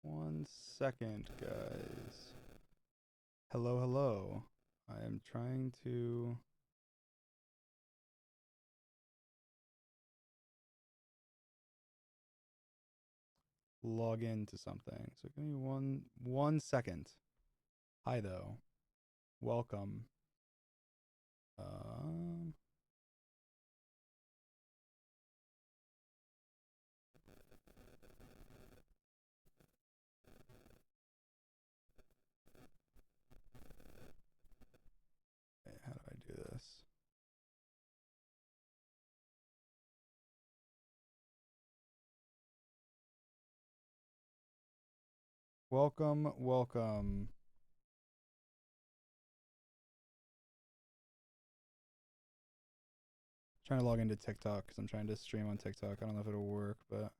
1 second, guys. Hello, hello. I am trying to log into something. So give me one second. Hi though. Welcome. Um how do I do this? Welcome, welcome. Trying to log into TikTok because I'm trying to stream on TikTok. I don't know if it'll work, but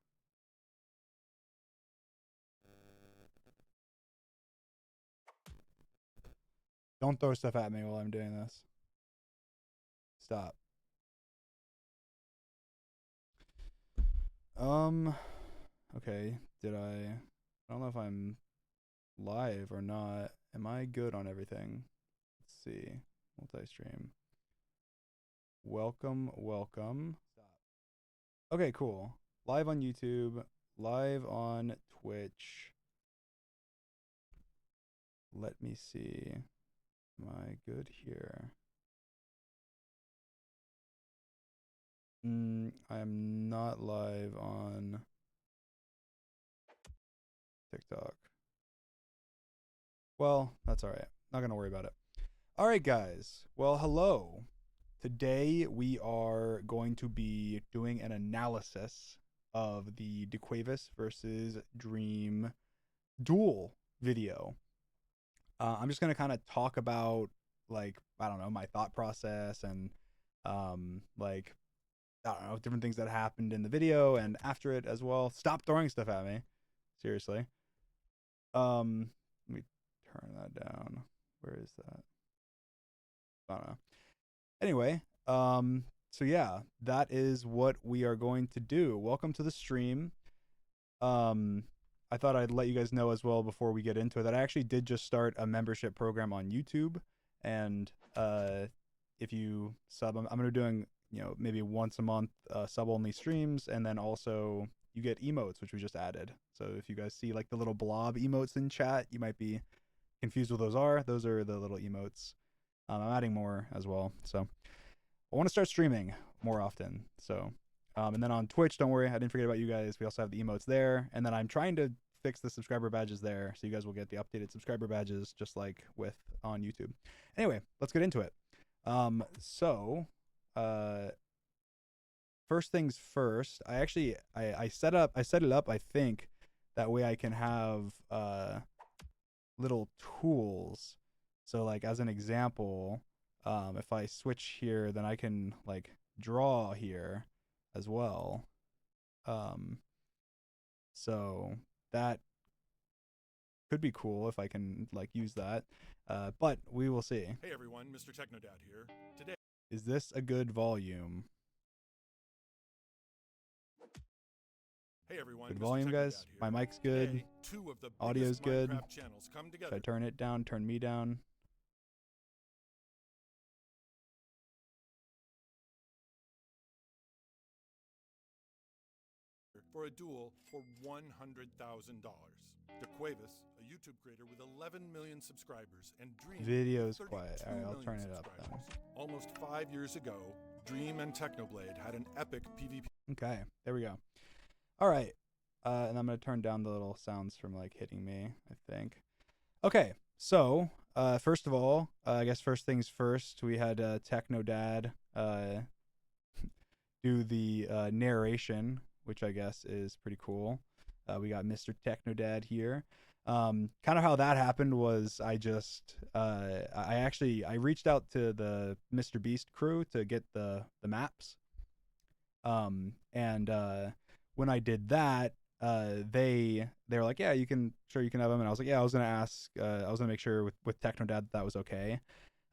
don't throw stuff at me while I'm doing this. Stop. Okay. I don't know if I'm live or not. Am I good on everything? Let's see. Multi-stream. Welcome, welcome. Okay, cool. Live on YouTube, live on Twitch. Let me see. Am I good here? I am not live on TikTok. Well, that's all right. Not going to worry about it. All right, guys. Well, hello. Today we are going to be doing an analysis of the Daquavis versus Dream Duel video. I'm just going to kind of talk about, like, I don't know, my thought process and like, I don't know, different things that happened in the video and after it as well. Stop throwing stuff at me. Seriously. Let me turn that down. Where is that? I don't know. Anyway, so yeah, that is what we are going to do. Welcome to the stream. I thought I'd let you guys know as well before we get into it that I actually did just start a membership program on YouTube, and if you sub, I'm gonna be doing, you know, maybe once a month sub only streams, and then also you get emotes, which we just added. So if you guys see like the little blob emotes in chat, you might be confused what those are. Those are the little emotes. I'm adding more as well. So I want to start streaming more often. So, and then on Twitch, don't worry, I didn't forget about you guys. We also have the emotes there. And then I'm trying to fix the subscriber badges there. So you guys will get the updated subscriber badges just like with on YouTube. Anyway, let's get into it. So, first things first, I set it up, I think, that way I can have little tools. So like as an example, if I switch here, then I can like draw here as well. So that could be cool if I can like use that. But we will see. Hey everyone, Mr. Technodad here. Today, is this a good volume? Hey everyone, good Mr. volume, guys. Here. My mic's good. Today, two of the audio's good. Minecraft channels come together. Should I turn it down? Turn me down? For a duel for $100,000. Daquavis, a YouTube creator with 11 million subscribers, and Dream. Video's quiet. All right, I'll turn it up then. Almost 5 years ago, Dream and Technoblade had an epic PvP. Okay, there we go. All right, and I'm gonna turn down the little sounds from like hitting me, I think. Okay, so first of all, I guess first things first, we had Technodad do the narration, which I guess is pretty cool. We got Mr. Technodad here. Kind of how that happened was I reached out to the Mr. Beast crew to get the maps. And when I did that, they were like, yeah, you can have them. And I was like, yeah, I was gonna make sure with Technodad that was okay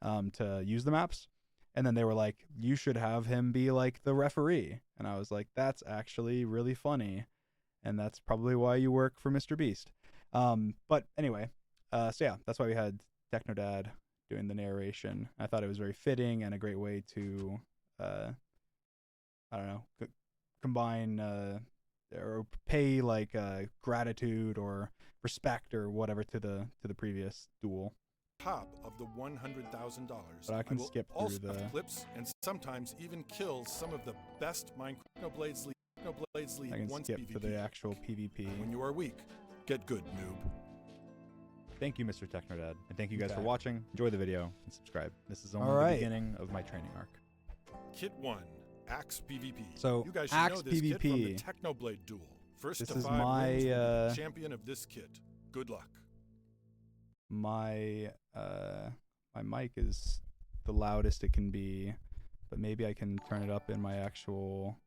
to use the maps. And then they were like, you should have him be like the referee. And I was like, that's actually really funny. and that's probably why you work for Mr. Beast. But anyway, so yeah, that's why we had Technodad doing the narration. I thought it was very fitting and a great way to, I don't know, combine or pay like gratitude or respect or whatever to the previous duel. Top of the $100,000. But I can skip through the clips and sometimes even kill some of the best Technoblades League. I can skip to the actual PvP. When you are weak, get good, noob. Thank you, Mr. Technodad, and thank you guys for watching. Enjoy the video and subscribe. This is only the beginning of my training arc. Kit 1, Axe PvP. So, you guys should Axe know this PvP. Kit from the Technoblade Duel. First This to is 5 my wins will be champion of this kit. Good luck. My mic is the loudest it can be, but maybe I can turn it up in my actual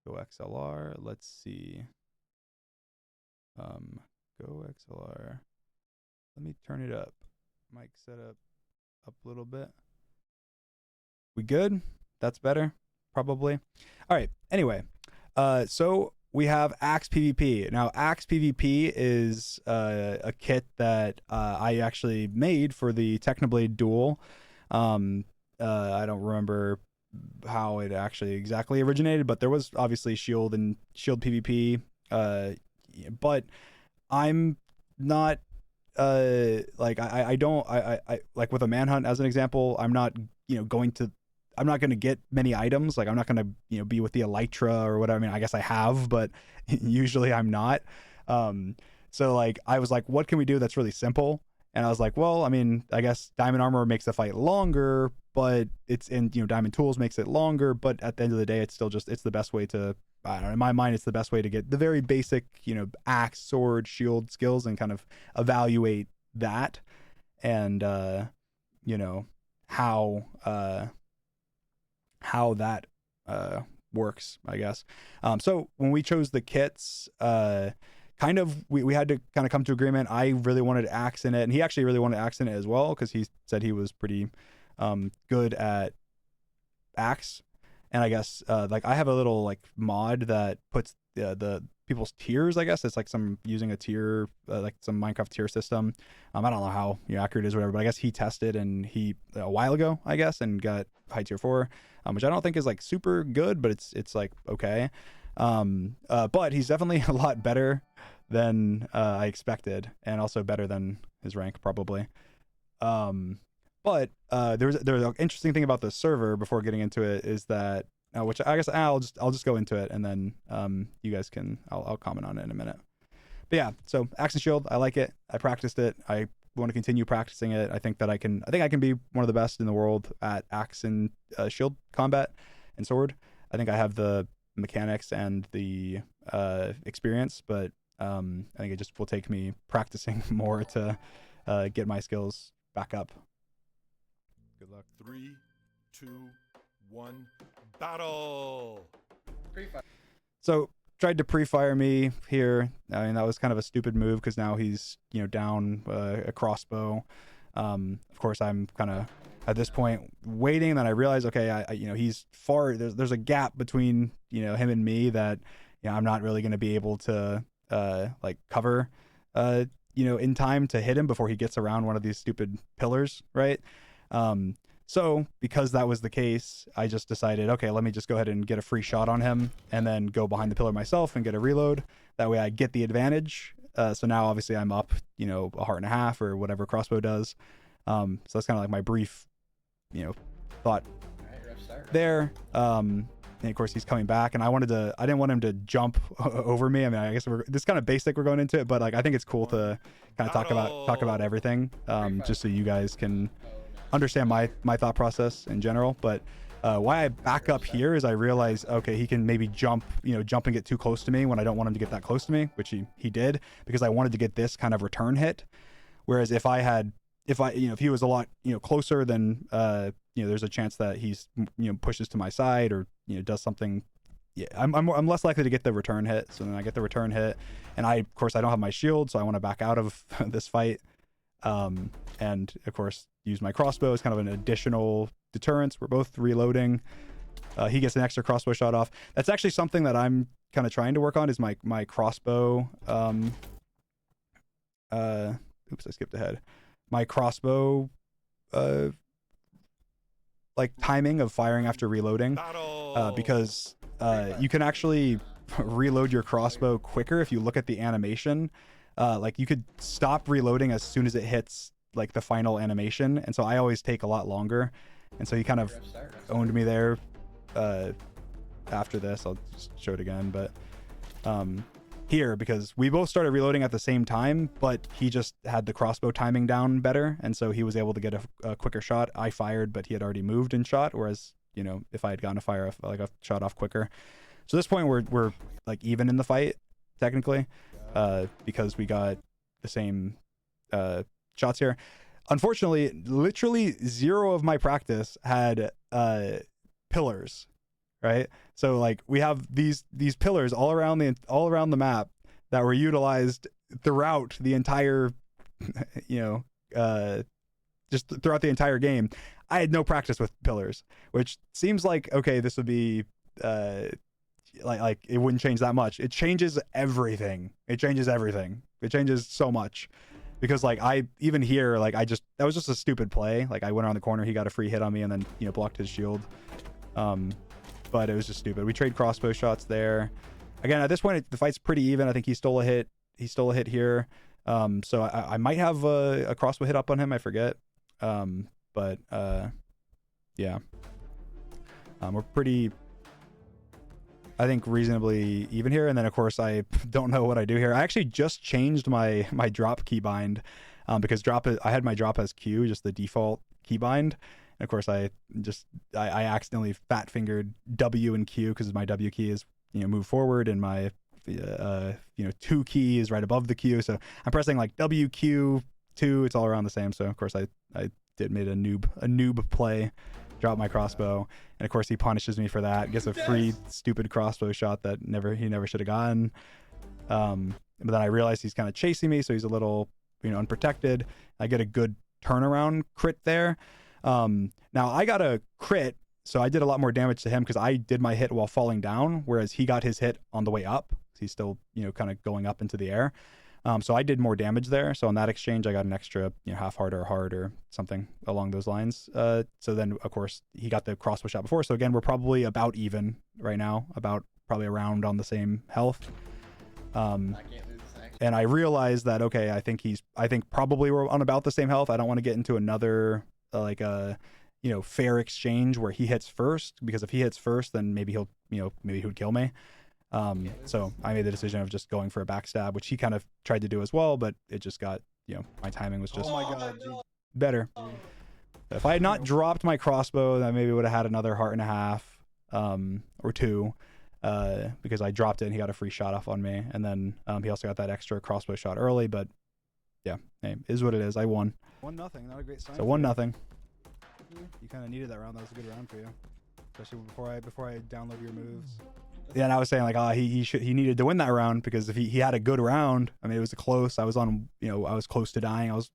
Go XLR. Let's see. Go XLR. Let me turn it up. Mic setup up a little bit. We good? That's better? Probably. All right. Anyway, so we have Axe PvP. Now, Axe PvP is a kit that I actually made for the Technoblade Duel. I don't remember how it actually exactly originated, but there was obviously Shield and Shield PvP. But I'm not like I don't like with a manhunt as an example. I'm not going to get many items. Like I'm not going to be with the Elytra or whatever. I mean, I guess I have, but usually I'm not. So like I was like, what can we do that's really simple? And I was like, well, I mean, I guess diamond armor makes the fight longer, but it's in diamond tools makes it longer, but at the end of the day, it's still just it's the best way to, I don't know, in my mind, it's the best way to get the very basic axe, sword, shield skills and kind of evaluate that and how that works, I guess. So when we chose the kits, kind of we had to kind of come to agreement. I really wanted axe in it, and he actually really wanted axe in it as well because he said he was pretty good at axe. And I guess like I have a little like mod that puts the people's tiers. I guess it's like some using a tier like some Minecraft tier system. I don't know how accurate it is or whatever, but I guess he tested and he a while ago I guess and got high tier 4, which I don't think is like super good, but it's like okay. But he's definitely a lot better than I expected, and also better than his rank probably. But there's an interesting thing about the server before getting into it is that which I guess I'll just go into it and then you guys can I'll comment on it in a minute. But yeah, so Axe and Shield, I like it. I practiced it. I want to continue practicing it. I think I can be one of the best in the world at Axe and Shield combat and sword. I think I have the mechanics and the experience, but I think it just will take me practicing more to get my skills back up. Good luck. 3, 2, 1, battle! So tried to pre-fire me here. I mean, that was kind of a stupid move because now he's down a crossbow. Of course, I'm kind of at this point waiting. And then I realize, okay, he's far. There's a gap between him and me that I'm not really going to be able to like cover in time to hit him before he gets around one of these stupid pillars, right? So because that was the case, I just decided, okay, let me just go ahead and get a free shot on him and then go behind the pillar myself and get a reload. That way I get the advantage. So now obviously I'm up, a heart and a half or whatever crossbow does. So that's kind of like my brief, thought there. And of course he's coming back and I didn't want him to jump over me. I mean, I guess this is kind of basic, we're going into it, but like, I think it's cool to kind of talk about everything. Just so you guys can understand my thought process in general. But why I back up here is I realize, okay, he can maybe jump and get too close to me when I don't want him to get that close to me, which he did, because I wanted to get this kind of return hit. Whereas if he was a lot closer, then there's a chance that he's pushes to my side or does something. Yeah, I'm less likely to get the return hit. So then I get the return hit, and of course I don't have my shield, so I want to back out of this fight. And of course use my crossbow as kind of an additional deterrence. We're both reloading. he gets an extra crossbow shot off. That's actually something that I'm kind of trying to work on, is my crossbow. Oops, I skipped ahead. My crossbow, like timing of firing after reloading, because you can actually reload your crossbow quicker if you look at the animation. Like you could stop reloading as soon as it hits like the final animation, and so I always take a lot longer, and so he kind of owned me there. After this, I'll just show it again, but here, because we both started reloading at the same time, but he just had the crossbow timing down better, and so he was able to get a quicker shot. I fired, but he had already moved and shot, whereas, you know, if I had gotten to fire like a shot off quicker. So at this point we're like even in the fight technically, because we got the same shots here. Unfortunately, literally 0 of my practice had pillars, right? So like we have these pillars all around the map that were utilized throughout the entire you know, just throughout the entire game. I had no practice with pillars, which seems like, okay, this would be like it wouldn't change that much. It changes everything. It changes so much, because like I even here, like that was just a stupid play. Like I went around the corner, he got a free hit on me, and then, you know, blocked his shield. But it was just stupid. We trade crossbow shots there. Again, at this point, the fight's pretty even. I think he stole a hit. Here. So I might have a crossbow hit up on him. I forget. But yeah. We're pretty, I think, reasonably even here. And then of course I don't know what I do here. I actually just changed my drop keybind, because I had my drop as Q, just the default keybind. And of course I accidentally fat fingered W and Q, because my W key is, you know, move forward, and my you know, 2 key is right above the Q. So I'm pressing like W, Q, 2. It's all around the same. So of course I made a noob play, drop my crossbow, and of course he punishes me for that. Gets a free stupid crossbow shot that he never should have gotten. But then I realized he's kind of chasing me, so he's a little, you know, unprotected. I get a good turnaround crit there. Now I got a crit, so I did a lot more damage to him because I did my hit while falling down, whereas he got his hit on the way up. He's still, you know, kind of going up into the air. So I did more damage there. So on that exchange, I got an extra, you know, half heart or heart or something along those lines. So then of course he got the crossbow shot before. So again, we're probably about even right now, probably around on the same health. And I realized that, okay, I think probably we're on about the same health. I don't want to get into another like a, you know, fair exchange where he hits first, because if he hits first, then maybe he would kill me. So I made the decision of just going for a backstab, which he kind of tried to do as well, but it just got, you know, my timing was just better. If I had not dropped my crossbow, then maybe would have had another heart and a half, or 2, because I dropped it and he got a free shot off on me. And then, he also got that extra crossbow shot early, but yeah, hey, is what it is. I won. 1-0, not a great sign. So 1-0. You kind of needed that round. That was a good round for you, especially before I download your moves. Yeah, and I was saying like, he needed to win that round, because if he had a good round, I mean, it was close. I was on, you know, I was close to dying. I was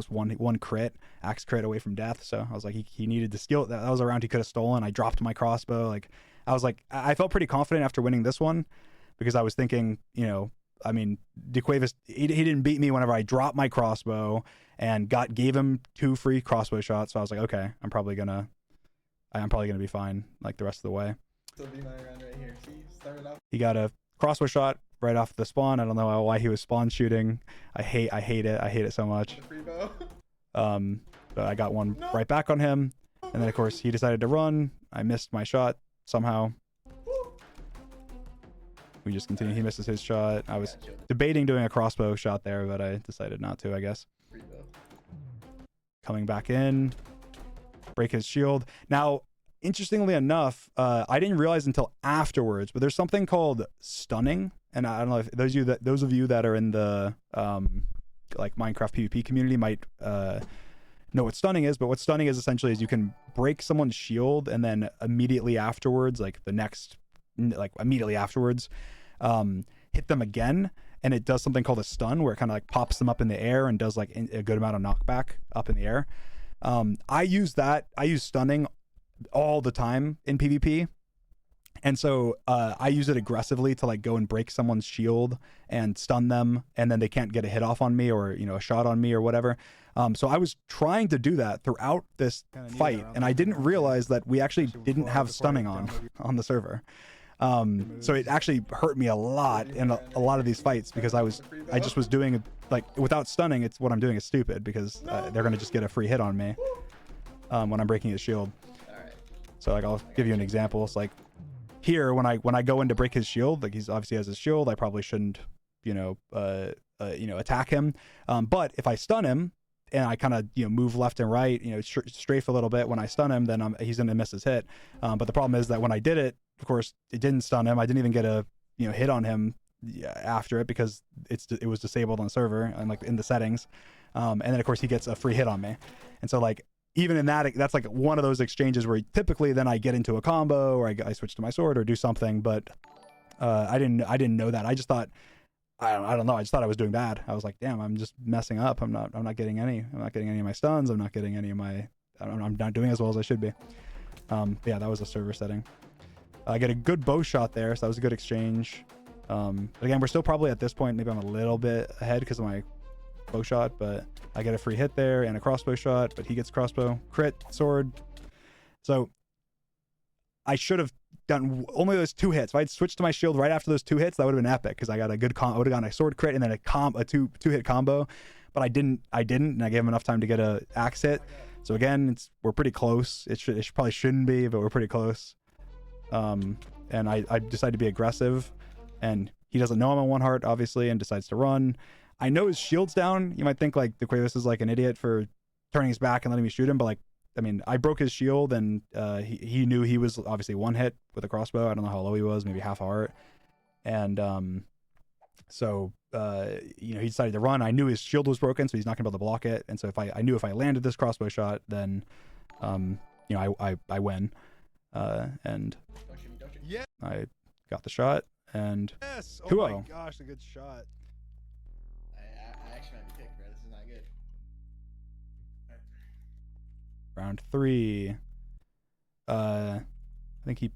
one crit, axe crit away from death. So I was like, he needed to steal. That was a round he could have stolen. I dropped my crossbow. Like, I was like, I felt pretty confident after winning this one, because I was thinking, you know, I mean, Daquavis, he didn't beat me whenever I dropped my crossbow and gave him 2 free crossbow shots. So I was like, okay, I'm probably gonna be fine like the rest of the way. Still be my round right here. See, started off. He got a crossbow shot right off the spawn. I don't know why he was spawn shooting. I hate it. I hate it so much. The free bow. But I got one right back on him, and then of course he decided to run. I missed my shot somehow. We just continue. He misses his shot. I was debating doing a crossbow shot there, but I decided not to, I guess. Free bow. Coming back in, break his shield. Now, interestingly enough, I didn't realize until afterwards, but there's something called stunning, and I don't know if those of you that are in the like Minecraft PvP community might know what stunning is. But what stunning is essentially is you can break someone's shield, and then immediately afterwards, hit them again, and it does something called a stun, where it kind of like pops them up in the air and does like a good amount of knockback up in the air. I use stunning all the time in PvP. And so I use it aggressively to like go and break someone's shield and stun them, and then they can't get a hit off on me or, you know, a shot on me or whatever. So I was trying to do that throughout this fight, and I didn't realize that we actually didn't have stunning on the server. So it actually hurt me a lot in a lot of these fights, because I just was doing like without stunning. It's what I'm doing is stupid, because they're gonna just get a free hit on me when I'm breaking his shield. So like I'll give you an example. It's like here when I go in to break his shield, like he's obviously has his shield, I probably shouldn't, you know, attack him. But if I stun him and I kind of, you know, move left and right, you know, strafe a little bit when I stun him, then he's gonna miss his hit. But the problem is that when I did it, of course, it didn't stun him. I didn't even get a, you know, hit on him after it, because it was disabled on the server and like in the settings. And then of course he gets a free hit on me. And so like even in that's like one of those exchanges where typically then I get into a combo, or I switch to my sword or do something. But I didn't know that. I just thought, I don't know. I just thought I was doing bad. I was like, damn, I'm just messing up. I'm not getting any of my stuns. I'm not getting any of my, I'm not doing as well as I should be. Yeah, that was a server setting. I get a good bow shot there, so that was a good exchange. Again, we're still probably at this point, maybe I'm a little bit ahead because of my bow shot, but I get a free hit there and a crossbow shot, but he gets crossbow, crit, sword. So I should have done only those 2 hits. If I'd switched to my shield right after those 2 hits, that would have been epic, because I got a good I would have gotten a sword crit and then a two-hit combo. But I didn't, and I gave him enough time to get a axe hit. So again, we're pretty close. It probably shouldn't be, but we're pretty close. And I decided to be aggressive, and he doesn't know I'm on 1 heart, obviously, and decides to run. I know his shield's down. You might think like Daquavis is like an idiot for turning his back and letting me shoot him, but like, I mean, I broke his shield, and he knew he was obviously 1 hit with a crossbow. I don't know how low he was, maybe half a heart. And so you know, he decided to run. I knew his shield was broken, so he's not gonna be able to block it. And so I knew if I landed this crossbow shot, then you know, I win. And Yeah. I got the shot, and Yes. Oh 2-0. my gosh, a good shot. I actually might be picked, bro. This is not good. Round 3. I think he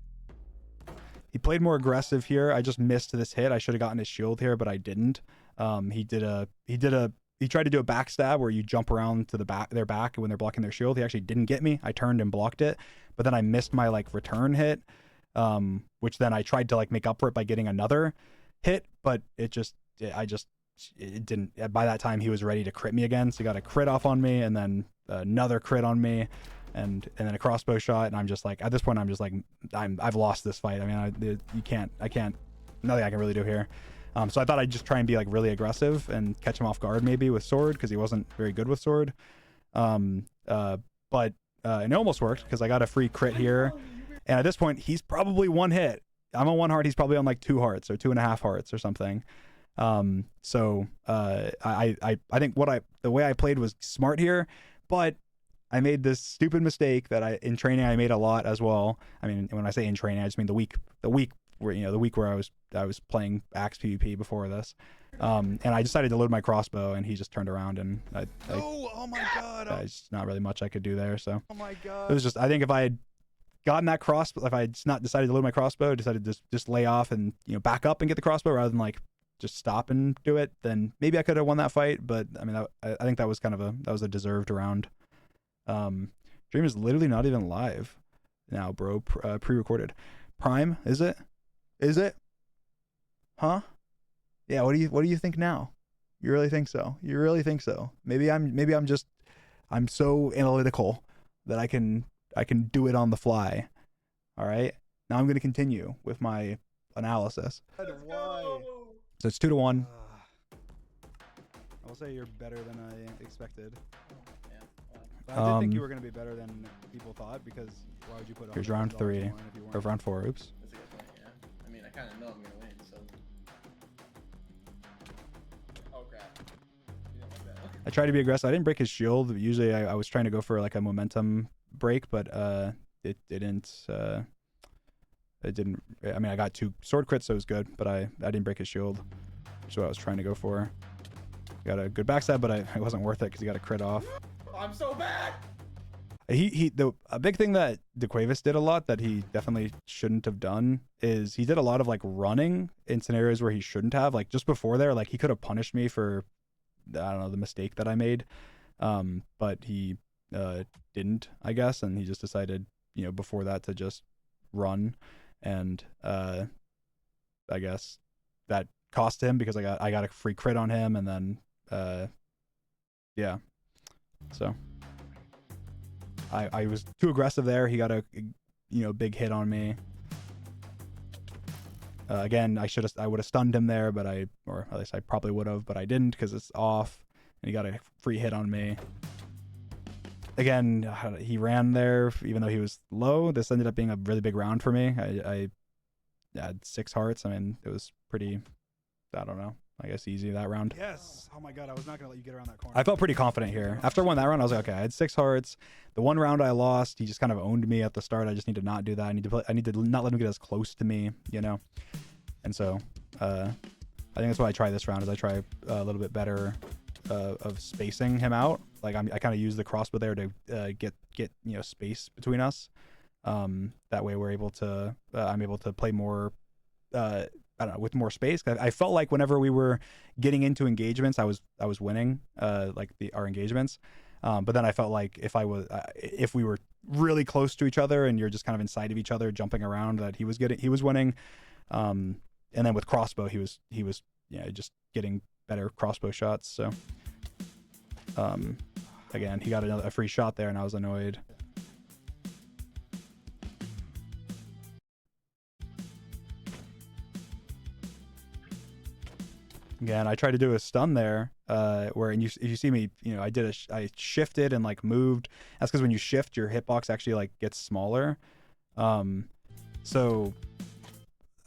played more aggressive here. I just missed this hit. I should have gotten his shield here, but I didn't. He tried to do a backstab where you jump around to their back when they're blocking their shield. He actually didn't get me. I turned and blocked it, but then I missed my like return hit, which then I tried to like make up for it by getting another hit, but it didn't. By that time he was ready to crit me again, so he got a crit off on me, and then another crit on me, and then a crossbow shot. And I'm just like, at this point I'm just like, I've lost this fight. I mean, I can't, nothing I can really do here. So I thought I'd just try and be like really aggressive and catch him off guard maybe with sword, because he wasn't very good with sword. But it almost worked, because I got a free crit here, and at this point he's probably 1 hit. I'm on 1 heart, he's probably on like 2 hearts or 2.5 hearts or something. So I think the way I played was smart here, but I made this stupid mistake that in training I made a lot as well. I mean, when I say in training, I just mean the week where, you know, the week where I was playing axe PvP before this. And I decided to load my crossbow, and he just turned around, and Oh my god. there's not really much I could do there. So Oh my it god. was just, I think if I had gotten that crossbow, if I had not decided to load my crossbow, decided to just lay off and, you know, back up and get the crossbow rather than like just stop and do it, then maybe I could have won that fight. But I mean, I think that was kind of a deserved round. Stream is literally not even live now, bro. Pre-recorded. Prime, is it? Huh? Yeah. What do you think now? You really think so? Maybe I'm so analytical that I can do it on the fly. All right. Now I'm going to continue with my analysis. Why? So it's 2-1. I will say you're better than I expected. Yeah. But I did think you were going to be better than people thought, because why would you put Here's round 3 $100 if you or weren't? round 4. Oops. That's a good point, yeah. I mean, I kind of know I'm going to win, so. Oh, crap. You didn't like that one. I tried to be aggressive. I didn't break his shield. Usually I was trying to go for like a momentum break, but it didn't. It didn't. I mean, I got 2 sword crits, so it was good, but I didn't break his shield, which is what I was trying to go for. Got a good backstab, but it wasn't worth it because he got a crit off. I'm so bad! A big thing that Daquavis did a lot that he definitely shouldn't have done is he did a lot of like running in scenarios where he shouldn't have. Like just before there, like he could have punished me for, I don't know, the mistake that I made, but he didn't, I guess, and he just decided, you know, before that to just run, and I guess that cost him because I got a free crit on him, and then yeah, so. I was too aggressive there. He got a, you know, big hit on me. Again, I would have stunned him there, but or at least I probably would have, but I didn't because it's off, and he got a free hit on me. Again, he ran there even though he was low. This ended up being a really big round for me. I had 6 hearts. I mean, it was pretty, I don't know, I guess easy that round. Yes. Oh my god, I was not gonna let you get around that corner. I felt pretty confident here. After I won that round, I was like, okay, I had 6 hearts. The one round I lost, he just kind of owned me at the start. I just need to not do that. I need to not let him get as close to me, you know. And so, I think that's why I try this round. Is I try a little bit better of spacing him out. Like I kind of use the crossbow there to get you know, space between us. That way we're able to I'm able to play more. I don't know, with more space. I felt like whenever we were getting into engagements, I was winning, like our engagements. But then I felt like if we were really close to each other and you're just kind of inside of each other, jumping around, that he was winning. And then with crossbow, he was yeah, just getting better crossbow shots. So, again, he got a free shot there, and I was annoyed. Again, I tried to do a stun there, where if you see me, you know, I shifted and like moved. That's because when you shift, your hitbox actually like gets smaller. So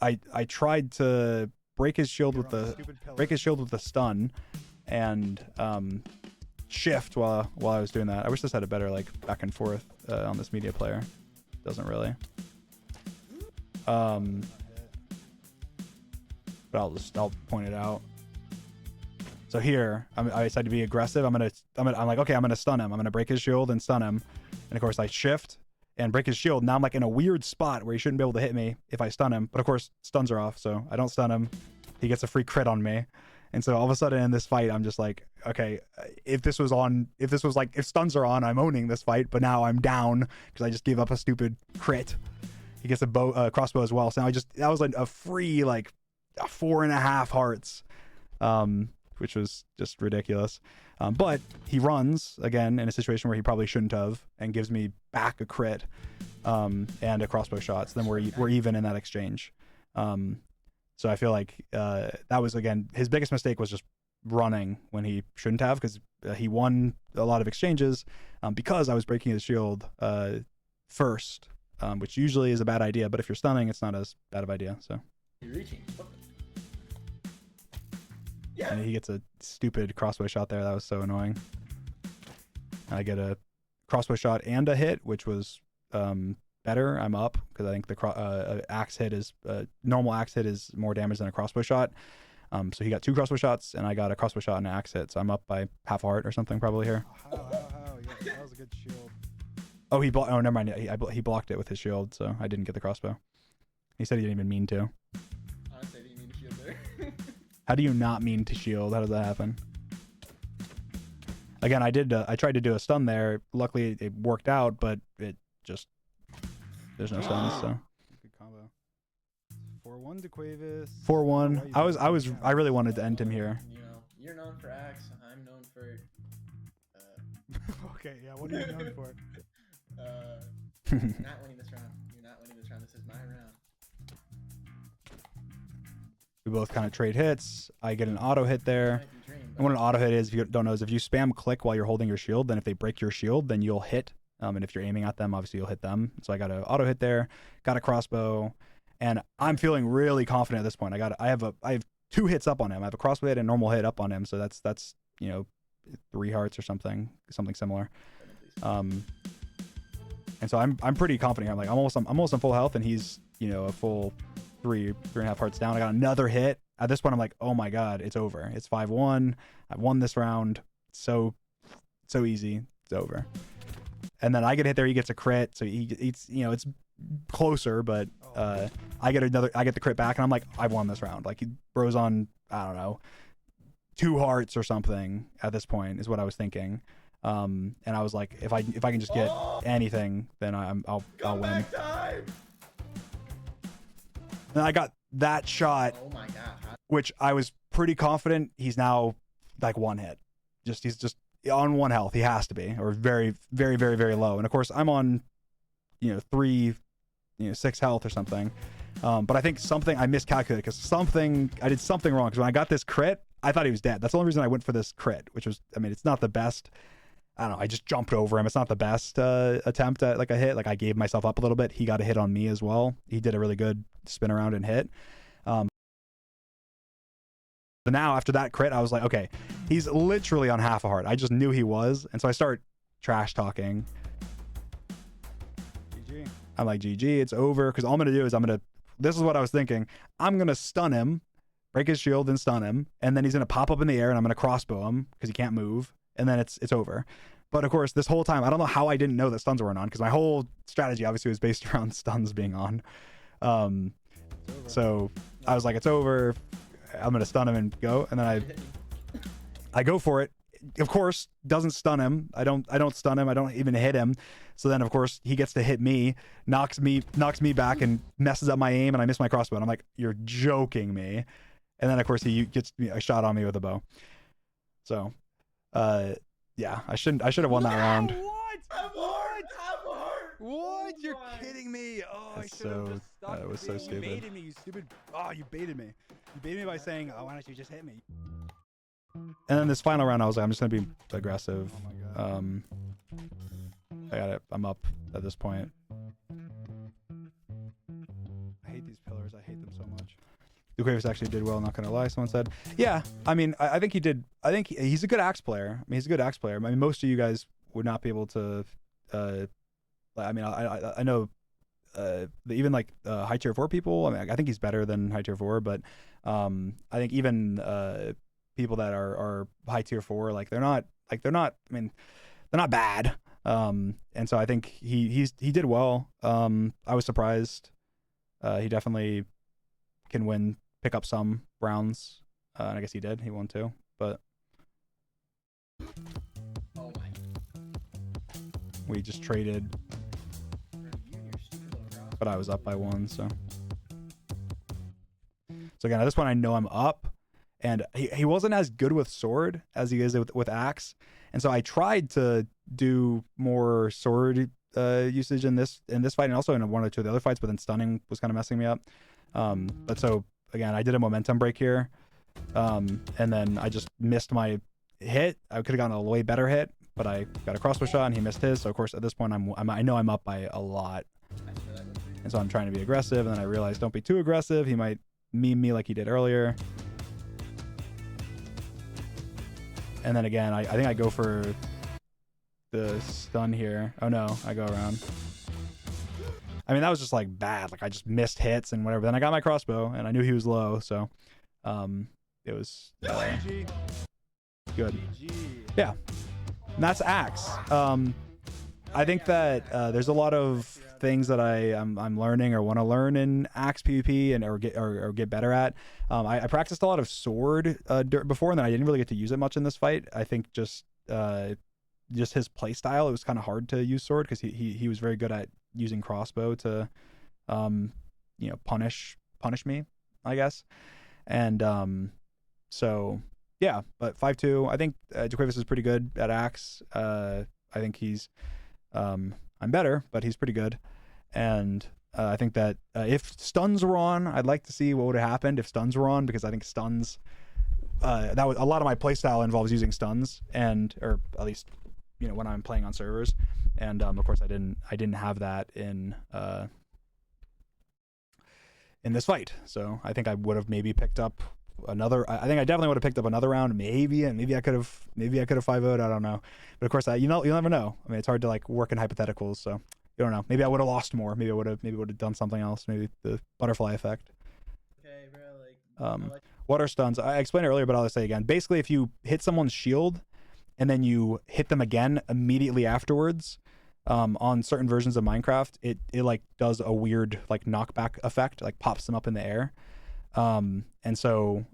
I tried to break his shield with the stun, and shift while I was doing that. I wish this had a better like back and forth on this media player. Doesn't really. But I'll point it out. So here, I decided to be aggressive. I'm like, okay, I'm gonna stun him. I'm gonna break his shield and stun him. And of course, I shift and break his shield. Now I'm like in a weird spot where he shouldn't be able to hit me if I stun him. But of course, stuns are off, so I don't stun him. He gets a free crit on me. And so all of a sudden in this fight, I'm just like, okay, if stuns are on, I'm owning this fight. But now I'm down because I just gave up a stupid crit. He gets a crossbow as well. So now that was like a free like 4.5 hearts. Which was just ridiculous. But he runs again in a situation where he probably shouldn't have, and gives me back a crit and a crossbow shot. So then we're even in that exchange. So I feel like that was, again, his biggest mistake was just running when he shouldn't have, because he won a lot of exchanges because I was breaking his shield first, which usually is a bad idea. But if you're stunning, it's not as bad of an idea. So. You're reaching. Yeah. And he gets a stupid crossbow shot there. That was so annoying. And I get a crossbow shot and a hit, which was better. I'm up because I think the axe hit is normal axe hit is more damage than a crossbow shot. So he got 2 crossbow shots, and I got a crossbow shot and an axe hit. So I'm up by half a heart or something probably here. How? Yeah, that was a good shield. Oh, oh, never mind. He blocked it with his shield, so I didn't get the crossbow. He said he didn't even mean to. Honestly, I didn't mean to shield there. How do you not mean to shield? How does that happen? Again, I tried to do a stun there. Luckily, it worked out, but it just, there's no stuns. So good combo. 4-1 Daquavis. 4-1. I really wanted to end him here. You know, you're known for axe. I'm known for. Okay, yeah. What are you known for? Not winning this round. You're not winning this round. This is my round. We both kind of trade hits. I get an auto hit there. And what an auto hit is, if you don't know, is if you spam click while you're holding your shield, then if they break your shield, then you'll hit. And if you're aiming at them, obviously you'll hit them. So I got an auto hit there, got a crossbow, and I'm feeling really confident at this point. I have 2 hits up on him. I have a crossbow hit and a normal hit up on him. So that's you know, 3 hearts or something similar. And so I'm pretty confident here. I'm like I'm almost on full health, and he's, you know, a full 3.5 hearts down. I got another hit. At this point, I'm like, oh my god, it's over. It's 5-1. I won this round. So easy. It's over. and then I get hit there. He gets a crit, so it's it's closer, but I get the crit back, and I'm like, I won this round. Like he throws on, I don't know, 2 hearts or something at this point is what I was thinking. And I was like, if I can just get anything, then I'll win. Time. And I got that shot, Oh my god. which I was pretty confident he's now like 1 hit. He's just on 1 health. He has to be, or very, very, very, very low. And of course I'm on 3, 6 health or something. But I think I miscalculated because I did something wrong, because when I got this crit, I thought he was dead. That's the only reason I went for this crit, which was, I mean, it's not the best. I don't know. I just jumped over him. It's not the best attempt at like a hit. Like I gave myself up a little bit. He got a hit on me as well. He did a really good spin around and hit. But now after that crit, I was like, okay, he's literally on half a heart. I just knew he was. And so I start trash talking. GG. I'm like, GG, it's over. Because all I'm going to do is this is what I was thinking. I'm going to stun him, break his shield and stun him. And then he's going to pop up in the air and I'm going to crossbow him because he can't move. And then it's over. But of course, this whole time, I don't know how I didn't know that stuns weren't on, because my whole strategy obviously was based around stuns being on. So I was like, it's over. I'm going to stun him and go. And then I go for it. Of course, doesn't stun him. I don't stun him. I don't even hit him. So then, of course, he gets to hit me, knocks me back and messes up my aim, and I miss my crossbow. And I'm like, you're joking me. And then, of course, he gets a shot on me with a bow. So, yeah, I should have won that round. What? You're kidding me. Oh, That's I should have so- just stuck that was with so you. You stupid. baited me, you stupid. Oh, you baited me. You baited me by saying, oh, why don't you just hit me? And then this final round, I was like, I'm just going to be aggressive. Oh my god. I got it. I'm up at this point. I hate these pillars. I hate them so much. Daquavis actually did well, not gonna lie. Someone said, yeah. I mean, I think he did. I think he's a good axe player. I mean, he's a good axe player. I mean, most of you guys would not be able to. I mean, I know even like high tier 4 people. I mean, I think he's better than high tier 4, but I think even people that are high tier 4, like they're not. I mean, they're not bad. And so I think he did well. I was surprised. He definitely can pick up some rounds, and I guess he did. He won 2, but Oh my. we just traded. But I was up by 1, so again at this point I know I'm up, and he wasn't as good with sword as he is with axe, and so I tried to do more sword usage in this fight, and also in 1 or 2 of the other fights, but then stunning was kind of messing me up. But so again, I did a momentum break here, and then I just missed my hit. I could have gotten a way better hit, but I got a crossbow shot and he missed his. So of course at this point I know I'm up by a lot, and so I'm trying to be aggressive, and then I realized don't be too aggressive. He might meme me like he did earlier. And then again, I think I go for the stun here. Oh no, I go around. I mean, that was just like bad. Like I just missed hits and whatever. Then I got my crossbow and I knew he was low, so it was GG. good. GG. Yeah, and that's axe. I think that there's a lot of things that I'm learning or want to learn in axe PvP and or get better at. I practiced a lot of sword before, and then I didn't really get to use it much in this fight. I think just his play style, it was kind of hard to use sword because he was very good at using crossbow to punish me, I guess. And so yeah, but 5-2, I think Daquavis is pretty good at axe. I think he's I'm better, but he's pretty good. And I think that if stuns were on, I'd like to see what would have happened if stuns were on, because I think stuns that was a lot of my playstyle involves using stuns, or at least when I'm playing on servers. And of course I didn't have that in this fight. So I think I would have maybe picked up another. I think I definitely would have picked up another round, maybe, and maybe I could have 5-0'd. I don't know, but of course you'll never know. I mean, it's hard to like work in hypotheticals, so you don't know. Maybe I would have lost more. Maybe I would have done something else. Maybe the butterfly effect. Okay, bro. Like, What are stuns? I explained it earlier, but I'll say again. Basically, if you hit someone's shield and then you hit them again immediately afterwards, on certain versions of Minecraft, it like does a weird like knockback effect, like pops them up in the air. And so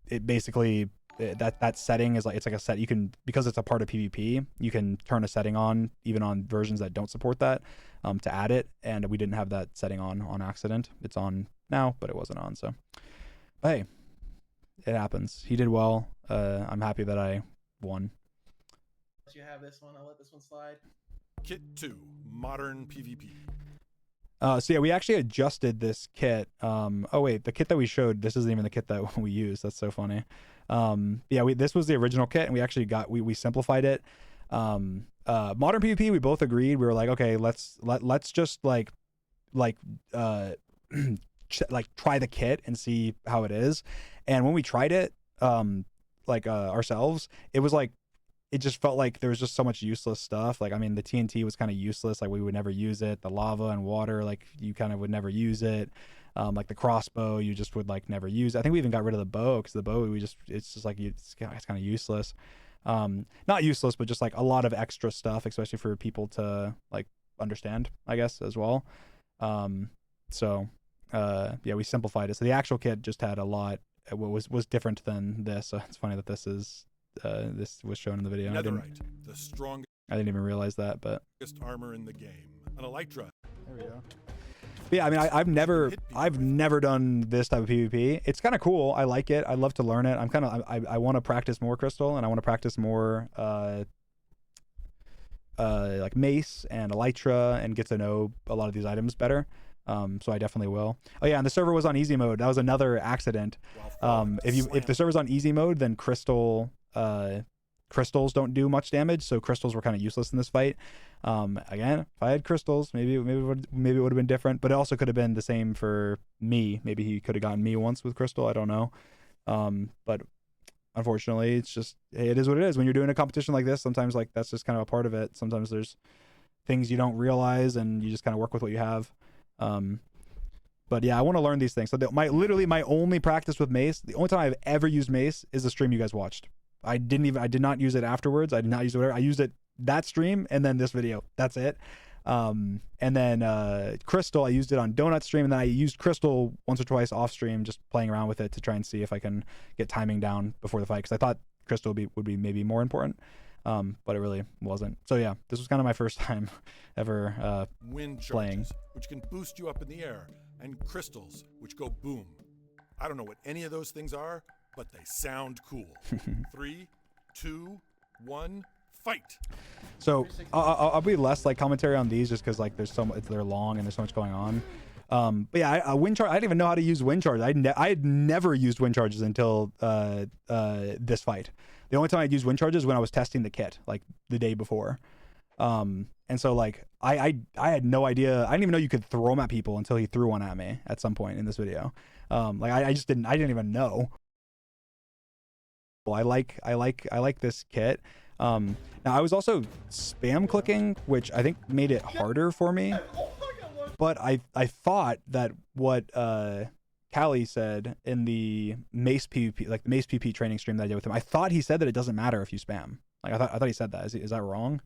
it basically that setting is like, it's like a set you can, because it's a part of PvP, you can turn a setting on even on versions that don't support that, to add it. And we didn't have that setting on accident. It's on now, but it wasn't on. So, but hey, it happens. He did well. I'm happy that I won. Let you have this one. I'll let this one slide. Kit 2, Modern PvP. So yeah, we actually adjusted this kit. Oh wait, the kit that we showed, this isn't even the kit that we used. That's so funny. Yeah, this was the original kit, and we actually we simplified it. Modern PvP, we both agreed. We were like, okay, let's just like try the kit and see how it is. And when we tried it, ourselves, it was like, it just felt like there was just so much useless stuff. Like, I mean, the TNT was kind of useless. Like, we would never use it. The lava and water, like, you kind of would never use it. Like the crossbow, you just would like never use. I think we even got rid of the bow, because the bow, it's just like, it's kind of useless. Not useless, but just like a lot of extra stuff, especially for people to like understand, I guess, as well. Yeah, we simplified it. So the actual kit just had a lot, was different than this. So it's funny that this was shown in the video. Netherite, the strongest I didn't even realize that, but armor in the game. An elytra. There we go. But yeah, I mean, I've never done this type of PvP. It's kind of cool. I like it. I love to learn it. I want to practice more Crystal, and I want to practice more like Mace and Elytra, and get to know a lot of these items better. So I definitely will. Oh yeah, and the server was on easy mode. That was another accident. If the server's on easy mode, then crystals don't do much damage, so crystals were kind of useless in this fight. Again, if I had crystals, maybe it would have been different, but it also could have been the same for me. Maybe he could have gotten me once with crystal. I don't know. But unfortunately, it's just, it is what it is. When you're doing a competition like this, sometimes like that's just kind of a part of it. Sometimes there's things you don't realize, and you just kind of work with what you have. But yeah, I want to learn these things. So literally my only practice with Mace, the only time I've ever used Mace is the stream you guys watched. I did not use it afterwards. I did not use it. I used it that stream and then this video. That's it. And then Crystal, I used it on Donut stream, and then I used Crystal once or twice off stream, just playing around with it to try and see if I can get timing down before the fight, because I thought Crystal would be maybe more important. But it really wasn't. So yeah, this was kind of my first time ever Wind playing. charges, which can boost you up in the air, and crystals, which go boom. I don't know what any of those things are, but they sound cool. 3, 2, 1, fight. So I'll be less like commentary on these, just because like they're long and there's so much going on. But yeah, wind charge. I didn't even know how to use wind charge. I had never used wind charges until this fight. The only time I'd use wind charges when I was testing the kit, like the day before. And so like I had no idea. I didn't even know you could throw them at people until he threw one at me at some point in this video. Like I didn't even know. I like this kit. Now I was also spam clicking, which I think made it harder for me. But I thought that what Callie said in the Mace PvP, like the Mace PvP training stream that I did with him, I thought he said that it doesn't matter if you spam. Like I thought he said that. Is that wrong?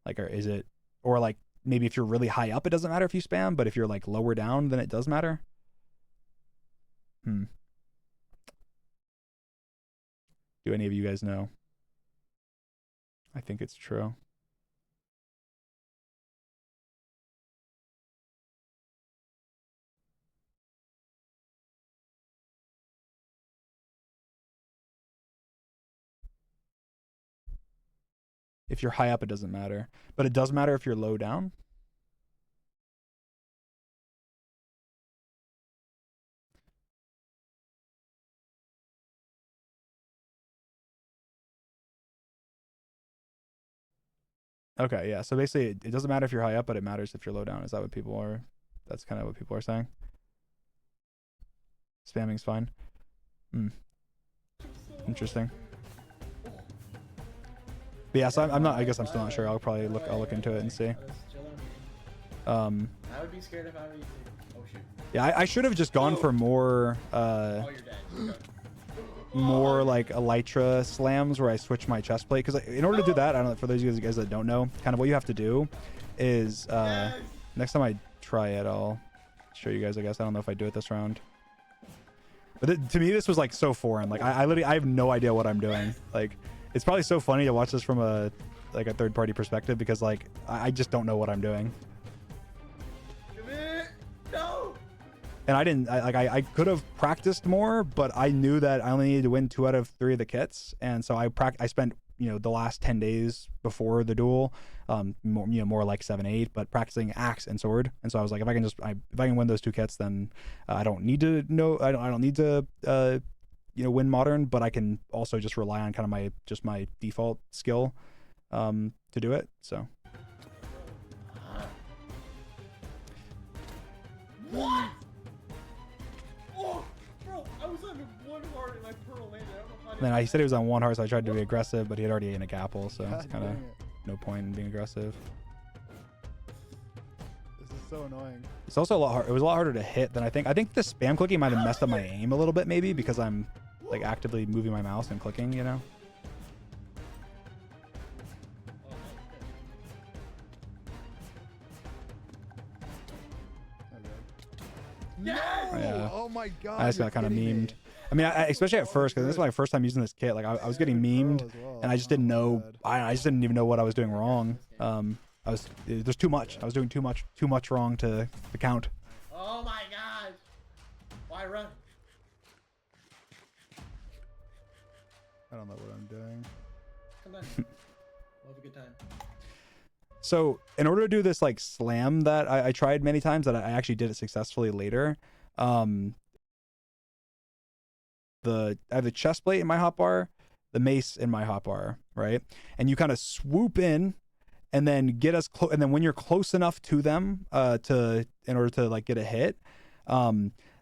Like, or is it, or like maybe if you're really high up, it doesn't matter if you spam, but if you're like lower down, then it does matter. Do any of you guys know? I think it's true. If you're high up, it doesn't matter. But it does matter if you're low down. Okay, yeah. So basically, it doesn't matter if you're high up, but it matters if you're low down. Is that what people are? That's kind of what people are saying. Spamming's fine. Interesting. But yeah, so I'm not. I guess I'm still not sure. I'll look into it and see. I would be scared if I were you. Oh shoot. Yeah, I should have just gone for more. Oh, you're dead. more like elytra slams where I switch my chest plate, because in order to do that, I don't know, for those of you guys that don't know, kind of what you have to do is next time I try it, I'll show you guys. I guess I don't know if I do it this round, but to me this was like so foreign. Like I literally, I have no idea what I'm doing. Like it's probably so funny to watch this from a third party perspective, because like I just don't know what I'm doing. No. And I could have practiced more, but I knew that I only needed to win 2 out of 3 of the kits, and so I spent the last 10 days before the duel, more like 7, 8, but practicing axe and sword. And so I was like, if I can win those 2 kits, then I don't need to I don't need to win modern, but I can also just rely on kind of my default skill to do it. So What? Oh, bro, I was on 1 heart and I pearl landed. I don't know how. and then he said he was on 1 heart, so I tried to be aggressive, but he had already eaten a gapple, so it's God kind of dang it. no point in being aggressive. This is so annoying. It's also a lot hard. It was a lot harder to hit than I think. I think the spam clicking might have messed up my aim a little bit, maybe because I'm like actively moving my mouse and clicking, Yes! Yeah. Oh my god. I just got kind of memed. I mean, especially at first, because this is my first time using this kit. Like I was getting memed, and I just didn't know. I just didn't even know what I was doing wrong. There's too much. I was doing too much wrong to count. Oh my god. Why run? I don't know what I'm doing. Come on. We'll have a good time. So in order to do this like slam that I tried many times, that I actually did it successfully later, I have the chest plate in my hotbar, the mace in my hotbar, right? And you kind of swoop in, and then get us close, and then when you're close enough to them in order to like get a hit,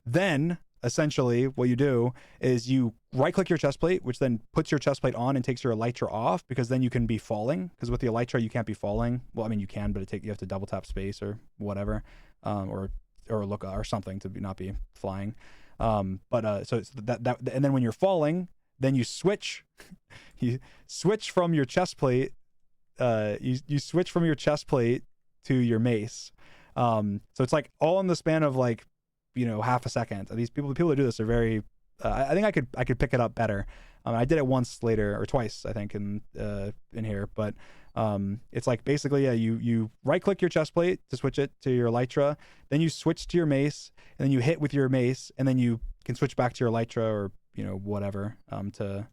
then essentially what you do is you right click your chest plate, which then puts your chest plate on and takes your elytra off, because then you can be falling, because with the elytra you can't be falling. Well, I mean you can, but you have to double tap space or whatever, or look or something to not be flying. So it's that and then when you're falling, then you switch from your chest plate, you switch from your chest plate to your mace. So it's like all in the span of like half a second. These people that do this are very I think I could pick it up better. I did it once later, or twice I think in here, but it's like basically, yeah, you right click your chest plate to switch it to your elytra, then you switch to your mace, and then you hit with your mace, and then you can switch back to your elytra or whatever to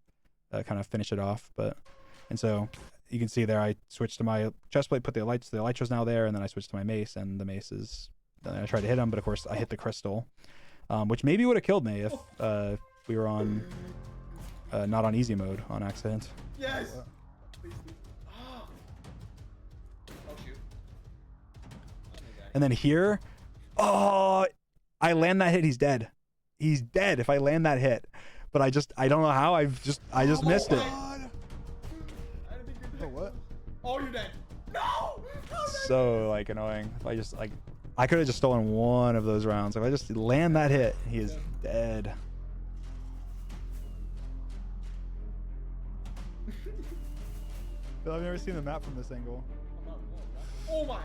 kind of finish it off. And so you can see there I switched to my chest plate, put the elytra's now there, and then I switched to my mace, and the mace is, then I tried to hit him, but of course I hit the crystal, which maybe would have killed me if we were on not on easy mode on accident. Yes! Please do. Oh shoot. And then here, oh, I land that hit, he's dead. He's dead if I land that hit. But I don't know how, I just missed it. I didn't think you're dead. What? Oh, you're dead. No! So like annoying. I could have just stolen one of those rounds. If I just land that hit, he is dead. I've never seen the map from this angle. Oh my.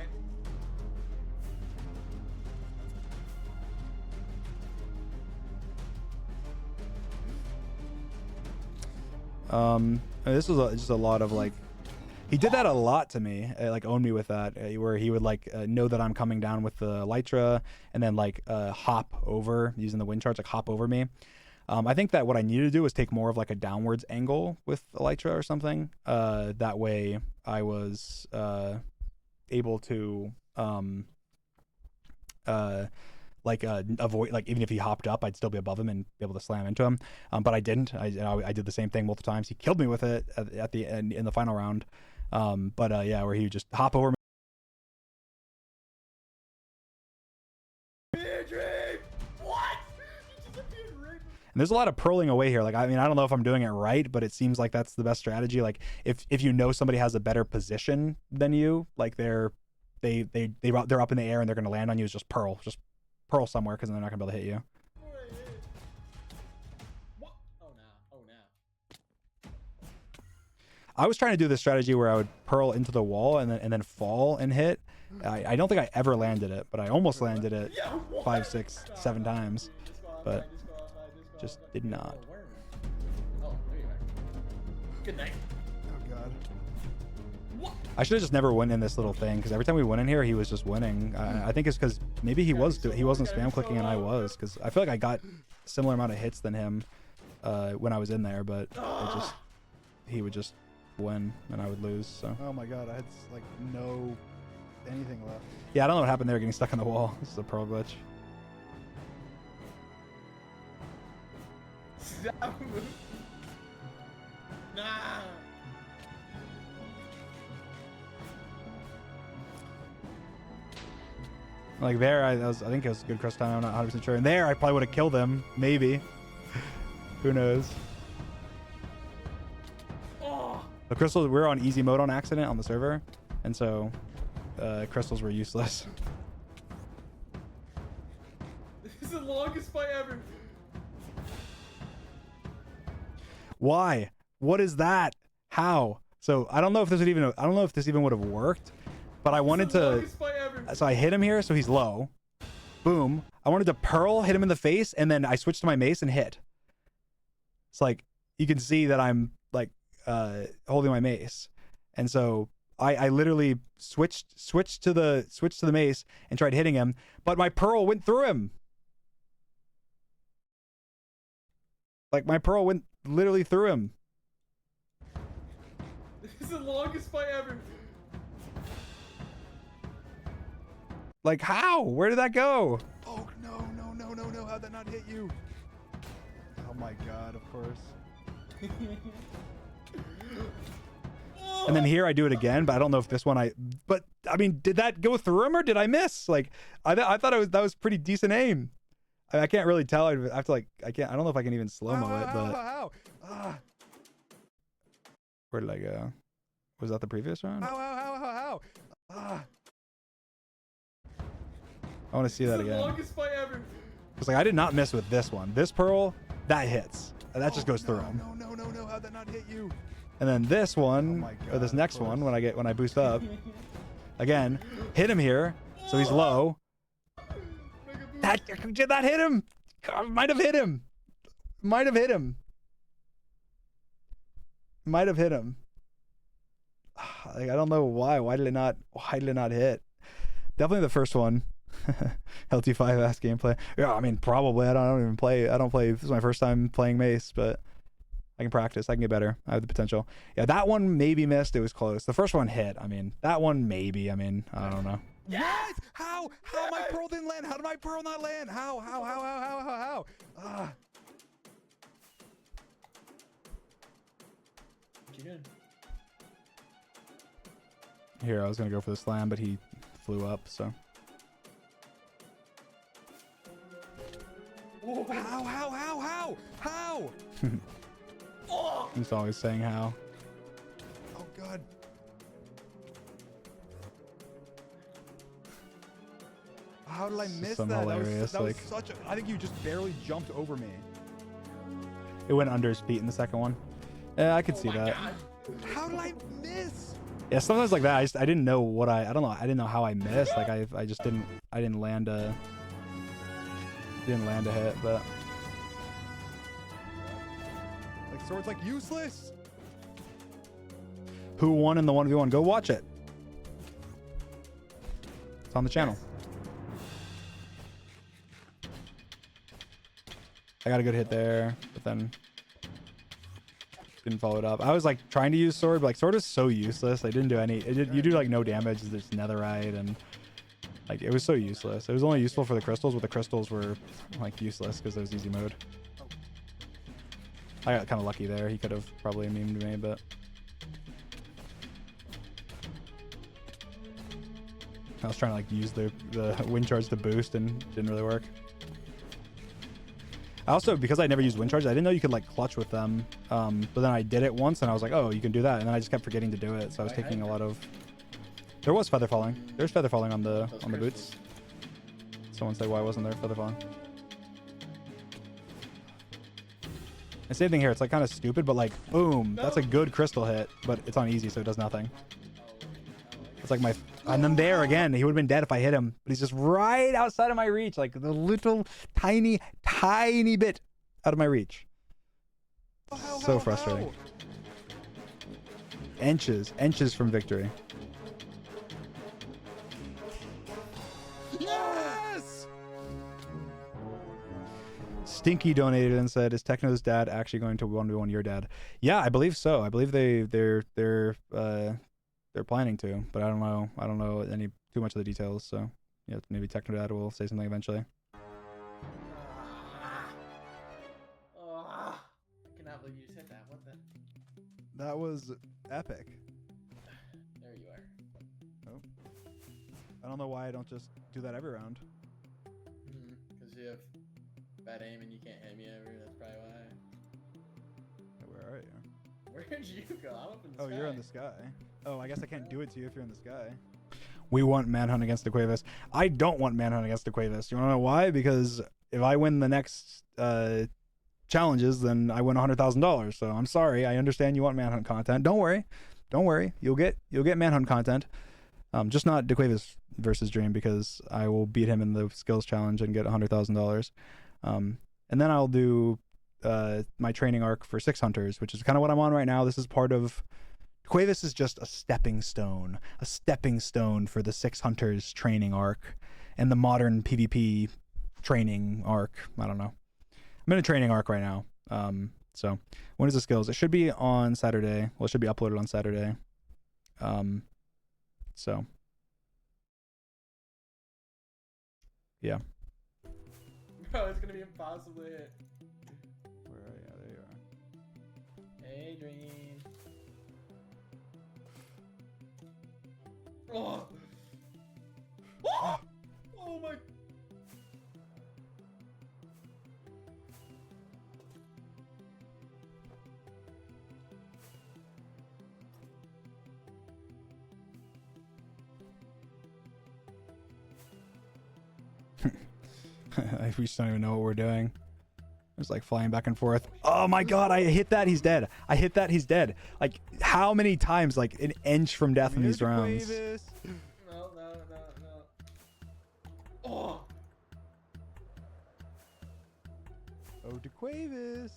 This was just a lot of like, he did that a lot to me, like owned me with that, where he would like know that I'm coming down with the elytra, and then like hop over using the wind charge, like hop over me. I think that what I needed to do was take more of like a downwards angle with elytra or something. That way I was able to avoid, like even if he hopped up, I'd still be above him and be able to slam into him. But I didn't. I did the same thing multiple times. He killed me with it at the end in the final round. Yeah, where he would just hop over me. And there's a lot of pearling away here. Like, I mean, I don't know if I'm doing it right, but it seems like that's the best strategy. Like, if you know somebody has a better position than you, like they're up in the air and they're gonna land on you, is just pearl somewhere, because they're not gonna be able to hit you. What? Oh no! Oh I was trying to do this strategy where I would pearl into the wall and then fall and hit. I don't think I ever landed it, but I almost landed it Yeah, what? 5, 6, 7 times, Just go outside, but just go outside, just go just outside. did not. Oh, where? Oh, there you are. Good night. Oh god. What? I should have just never went in this little thing because every time we went in here, he was just winning. I think it's because maybe he wasn't spam clicking and I was, because I feel like I got a similar amount of hits than him when I was in there, but he would just win and I would lose. So Oh my god, I had like no anything left. yeah, I don't know what happened there, getting stuck on the wall. This is a pearl glitch. Nah. Like there, I think it was a good crust time. I'm not 100% sure. And there, I probably would have killed him. Maybe. Who knows? Oh. The crystals, we were on easy mode on accident on the server, and so crystals were useless. This is the longest fight ever. Why? What is that? How? So I don't know if this would even. I don't know if this even would have worked, but I wanted This is the to. longest fight ever. So I hit him here, so he's low. Boom. I wanted to pearl, hit him in the face, and then I switched to my mace and hit. It's like you can see that I'm like holding my mace, and so I literally switched to the mace and tried hitting him, but my pearl went through him. Like my pearl went literally through him. This is the longest fight ever. Like how? Where did that go? Oh no! How'd that not hit you? Oh my god! Of course. And then here I do it again, but I don't know if this one but I mean, did that go through him or did I miss? Like I thought that was pretty decent aim. I can't really tell. I have to like I don't know if I can even slow mo it, but How? where did I go? Was that the previous round? How? I want to see that This is the again. longest fight ever. It's like I did not miss with this one. This pearl, that hits. And that just goes through him. No! How'd that not hit you? And then this one, my or this God, next of course. one, when I boost up, again, hit him here, so he's low. That did that hit him? God, might have hit him. Might have hit him. Like, I don't know why. Why did it not hit? Definitely the first one. LT5 ass gameplay. Yeah, I mean probably. I don't play. This is my first time playing Mace, but I can practice. I can get better. I have the potential. Yeah, that one maybe missed. It was close. The first one hit. I mean, that one maybe. I mean, I don't know. What? How my pearl didn't land? How did my pearl not land? How? Ah. What you doing? Here, I was gonna go for the slam, but he flew up. So How? Oh. he's always saying how. Oh god. How did I miss so that? hilarious, That was like- such a. I think you just barely jumped over me. It went under his feet in the second one. Yeah, I could Oh see my that. God. How did I miss? Yeah, sometimes like that. I didn't know what I don't know. I didn't know how I missed. Like I just didn't land a hit. But Like sword's like useless. who won in the 1v1? Go watch it. It's on the channel. I got a good hit there, but then didn't follow it up. I was like trying to use sword, but like sword is so useless. I didn't do any. You do like no damage. There's netherite and like it was so useless. It was only useful for the crystals, but the crystals were like useless because it was easy mode. I got kind of lucky there. He could have probably memed me, but I was trying to like use the wind charge to boost and didn't really work. I also, because I never used wind charge, I didn't know you could like clutch with them. But then I did it once and I was like, oh, you can do that. And then I just kept forgetting to do it. So I was taking a lot of. There was feather falling. There's feather falling on the boots. Someone said, why wasn't there feather falling? And same thing here. It's like kind of stupid, but like, boom. That's a good crystal hit, but it's on easy, so it does nothing. It's like my... And then there again, he would have been dead if I hit him. But he's just right outside of my reach. Like the little tiny, tiny bit out of my reach. So frustrating. Inches from victory. Yes! Stinky donated and said, "Is Techno's dad actually going to 1v1 your dad?" Yeah, I believe so. I believe they're planning to, but I don't know. I don't know any too much of the details. So yeah, maybe Techno dad will say something eventually. I cannot believe you just hit that. What the? That was epic. There you are. Oh, I don't know why I don't just do that every round. Because you have bad aim and you can't hit me ever. That's probably why. Where are you? Where'd you go? I'm up in the Oh, sky. you're in the sky. Oh, I guess I can't do it to you if you're in the sky. We want Manhunt against Daquavis. I don't want Manhunt against Daquavis. You want to know why? Because if I win the next challenges, then I win $100,000. So I'm sorry. I understand you want Manhunt content. Don't worry. Don't worry. You'll get Manhunt content. Just not Daquavis versus Dream, because I will beat him in the skills challenge and get $100,000. And then I'll do my training arc for 6 Hunters, which is kind of what I'm on right now. This is part of... Daquavis is just a stepping stone for the 6 Hunters training arc and the modern PvP training arc. I don't know. I'm in a training arc right now. So when is the skills? It should be on Saturday. Well, it should be uploaded on Saturday. So yeah. Bro, it's gonna be impossible to hit. Where are you? There you are. Hey, Dream. Oh! Oh! Oh my! We just don't even know what we're doing. It's like flying back and forth. Oh my god, I hit that, he's dead. I hit that, he's dead. Like, how many times? Like, an inch from death in these rounds. No. Oh! Oh, Daquavis.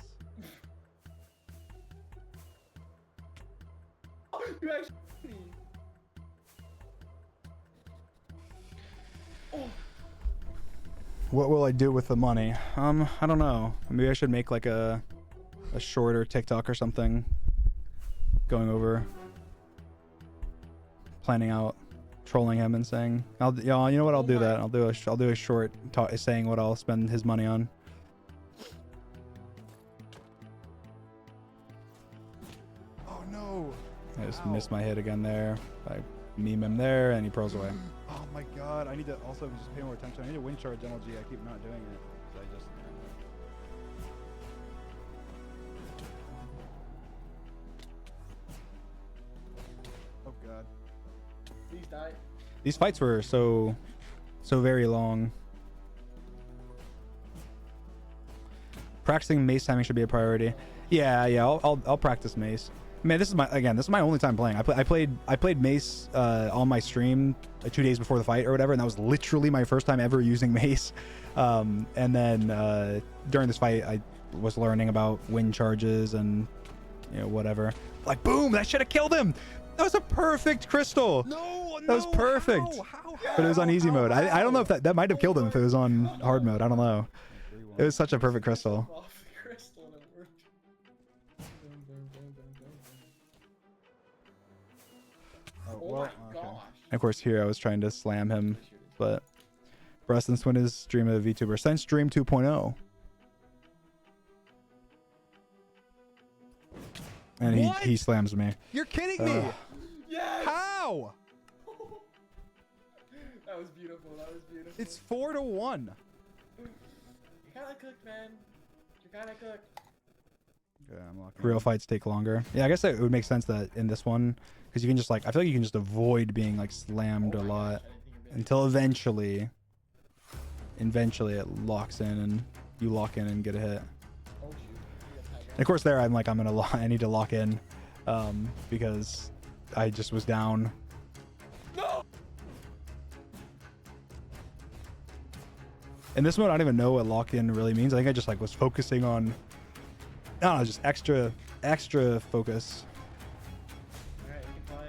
You actually hit me. Oh! What will I do with the money? I don't know. Maybe I should make like a shorter TikTok or something. Going over, planning out, trolling him and saying, you know what? I'll do that. I'll do a short saying what I'll spend his money on. Oh no! I just missed my hit again there. I meme him there and he pros away. Oh my god, I need to also just pay more attention. I need to wind charge MLG. I keep not doing it. I just... Oh god. Please die. These fights were so very long. Practicing mace timing should be a priority. Yeah, I'll practice mace. Man, this is my only time playing. I played mace on my stream 2 days before the fight or whatever, and that was literally my first time ever using mace. And then during this fight, I was learning about wind charges and whatever. Like, boom! That should have killed him. That was a perfect crystal. No, that was perfect. How? But it was on easy mode. I don't know if that might have killed him if it was on hard mode. I don't know. It was such a perfect crystal. Off the crystal and it worked. Oh my gosh. And of course, here I was trying to slam him, but Preston Swin is stream of VTuber since Stream 2.0. And he slams me. You're kidding me! Yes! How? That was beautiful. That was beautiful. It's 4-1. You gotta cook, man. You gotta cook. Yeah, real fights take longer. Yeah, I guess it would make sense that in this one, because you can just like, I feel like you can just avoid being like slammed a lot until eventually it locks in and you lock in and get a hit. Oh shoot. And of course, there I'm like, I need to lock in, because I just was down. No! In this mode, I don't even know what lock in really means. I think I just like was focusing on, I don't know, just extra focus. Alright, we can fine.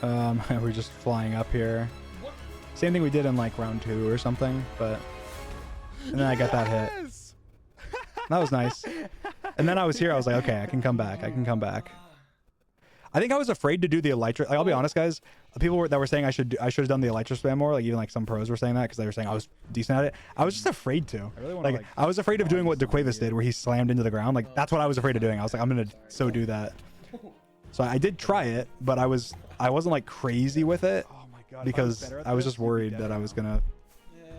That's fine. We're just flying up here. What? Same thing we did in like round 2 or something, but and then I got that hit. Yes! That was nice. And then I was here. I was like, okay, I can come back. I can come back. I think I was afraid to do the elytra. Like, I'll be honest, guys. People that were saying I should have done the elytra spam more. Like even like some pros were saying that because they were saying I was decent at it. I was just afraid to. I really wanna, Like I was afraid of doing what Daquavis did, where he slammed into the ground. Like that's what I was afraid of doing. I was like, I'm gonna do that. So I did try it, but I wasn't like crazy with it Oh my god. because I was just worried that I was gonna. Yeah.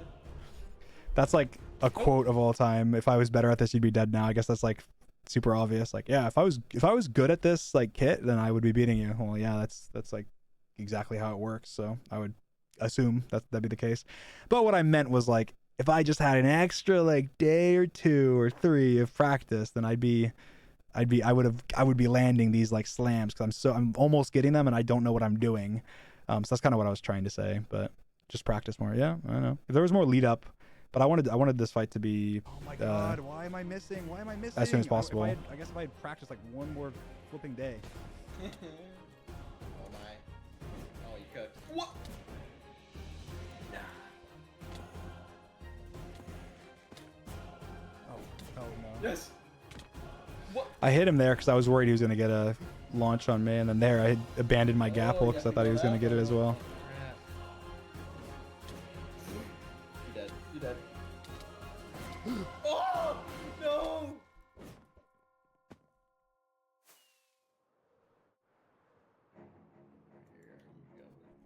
That's like a quote of all time. If I was better at this, you'd be dead now. I guess that's like super obvious. Like, yeah, if I was good at this like hit, then I would be beating you. Well, yeah, that's like exactly how it works. So I would assume that'd be the case. But what I meant was like, if I just had an extra like day or 2 or 3 of practice, then I would be landing these like slams because I'm almost getting them and I don't know what I'm doing. So that's kind of what I was trying to say. But just practice more. Yeah, I know. If there was more lead up. But I wanted this fight to be. Oh my god! Why am I missing? Why am I missing? as soon as possible. I guess if I had practiced like one more flipping day. Oh my. Oh, you cooked. What? Nah. Oh no. Yes. What? I hit him there because I was worried he was gonna get a launch on me, and then there I abandoned my gapple because I thought he was gonna get it as well. Crap. You dead. You dead. Oh no!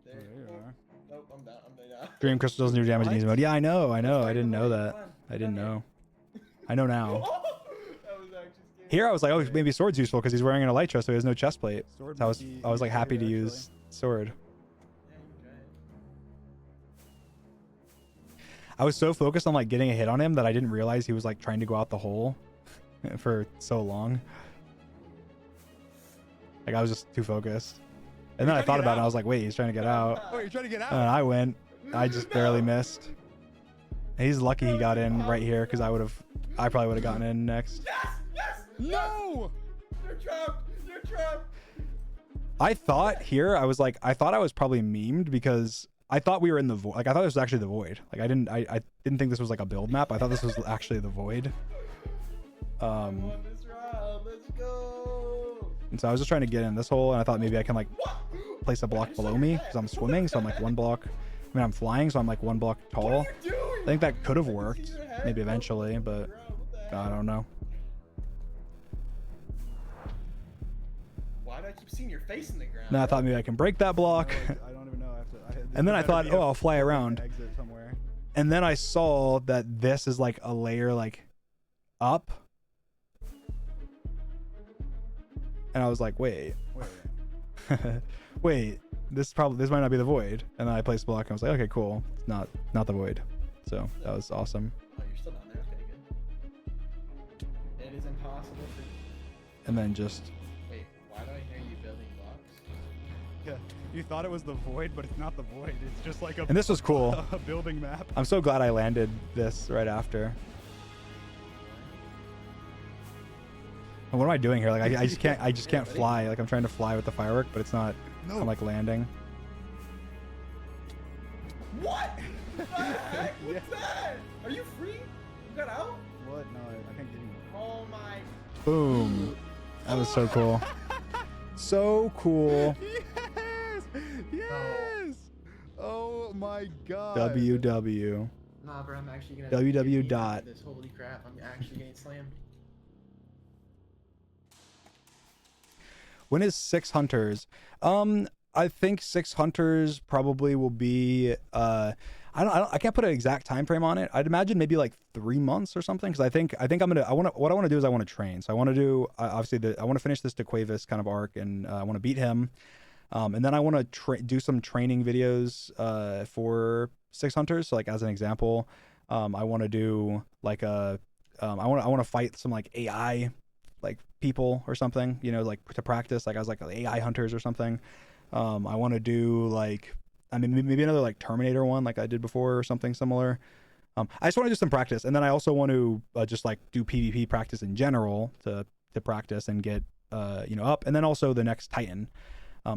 There you go. There you are. Nope, I'm down. I'm down. Dream crystals new damage in easy mode. Yeah, I know. I Let's didn't know fight. that. Come on. I didn't Come here. know. I know now. That was actually scary. Here I was like, oh, maybe sword's useful because he's wearing an elytra, so he has no chest plate. Sword So might be I was like easier happy to here, use sword. Yeah, you can try it. I was so focused on like getting a hit on him that I didn't realize he was like trying to go out the hole for so long. Like I was just too focused. And then I thought about it and I was like, wait, he's trying to get out. Oh, you're trying to get out. And I went. I just barely missed. He's lucky he got in right here because I probably would have gotten in next. Yes! Yes! No! You're trapped! You're trapped! I thought here, I thought I was probably memed because I thought we were in the void. Like I thought this was actually the void. Like I didn't think this was like a build map. I thought this was actually the void. I won this round. Let's go! And so I was just trying to get in this hole, and I thought maybe I can like What? place a block below me because I'm swimming, so I'm like one block. I mean, I'm flying, so I'm like one block tall. What are you doing? I think that could have I can worked, see your head maybe go eventually, through the but ground. What the I heck? don't know. Why do I keep seeing your face in the ground? Then I thought maybe I can break that block, I don't even know. and then I thought, oh, I'll fly around. Exit somewhere. And then I saw that this is like a layer like up, and I was like, wait, Wait. wait, this might not be the void. And then I placed block, and I was like, okay, cool, it's not the void. So that was awesome. Oh, you're still down there. Okay, good. It is impossible for. And then just Wait, why do I hear you building blocks? Yeah. You thought it was the void, but it's not the void. It's just like a. and this was cool. A building map. I'm so glad I landed this right after. And what am I doing here? Like I just can't fly. Like I'm trying to fly with the firework, but it's not. No. I'm like landing. What? What the heck? What's Yeah. that? Are you free? You got out? What? No, I can't get you. Oh my. Boom. That was so cool. So cool. Yes! Yes! Oh my god. WW. Nah, bro, I'm actually gonna. WW get dot. This. Holy crap! I'm actually getting slammed. When is 6 hunters? I think 6 hunters probably will be I can't put an exact time frame on it. I'd imagine maybe like 3 months or something. Because I think what I want to do is I want to train. So I want to do obviously I want to finish this Daquavis kind of arc, and I want to beat him. And then I want to do some training videos for Six Hunters. So like as an example, I want to do like I want to fight some like AI like people or something, you know, like to practice. Like I was like AI hunters or something. I want to do like, I mean, maybe another like Terminator one like I did before or something similar. I just want to do some practice, and then I also want to just like do PvP practice in general to practice and get you know, up, and then also the next Titan.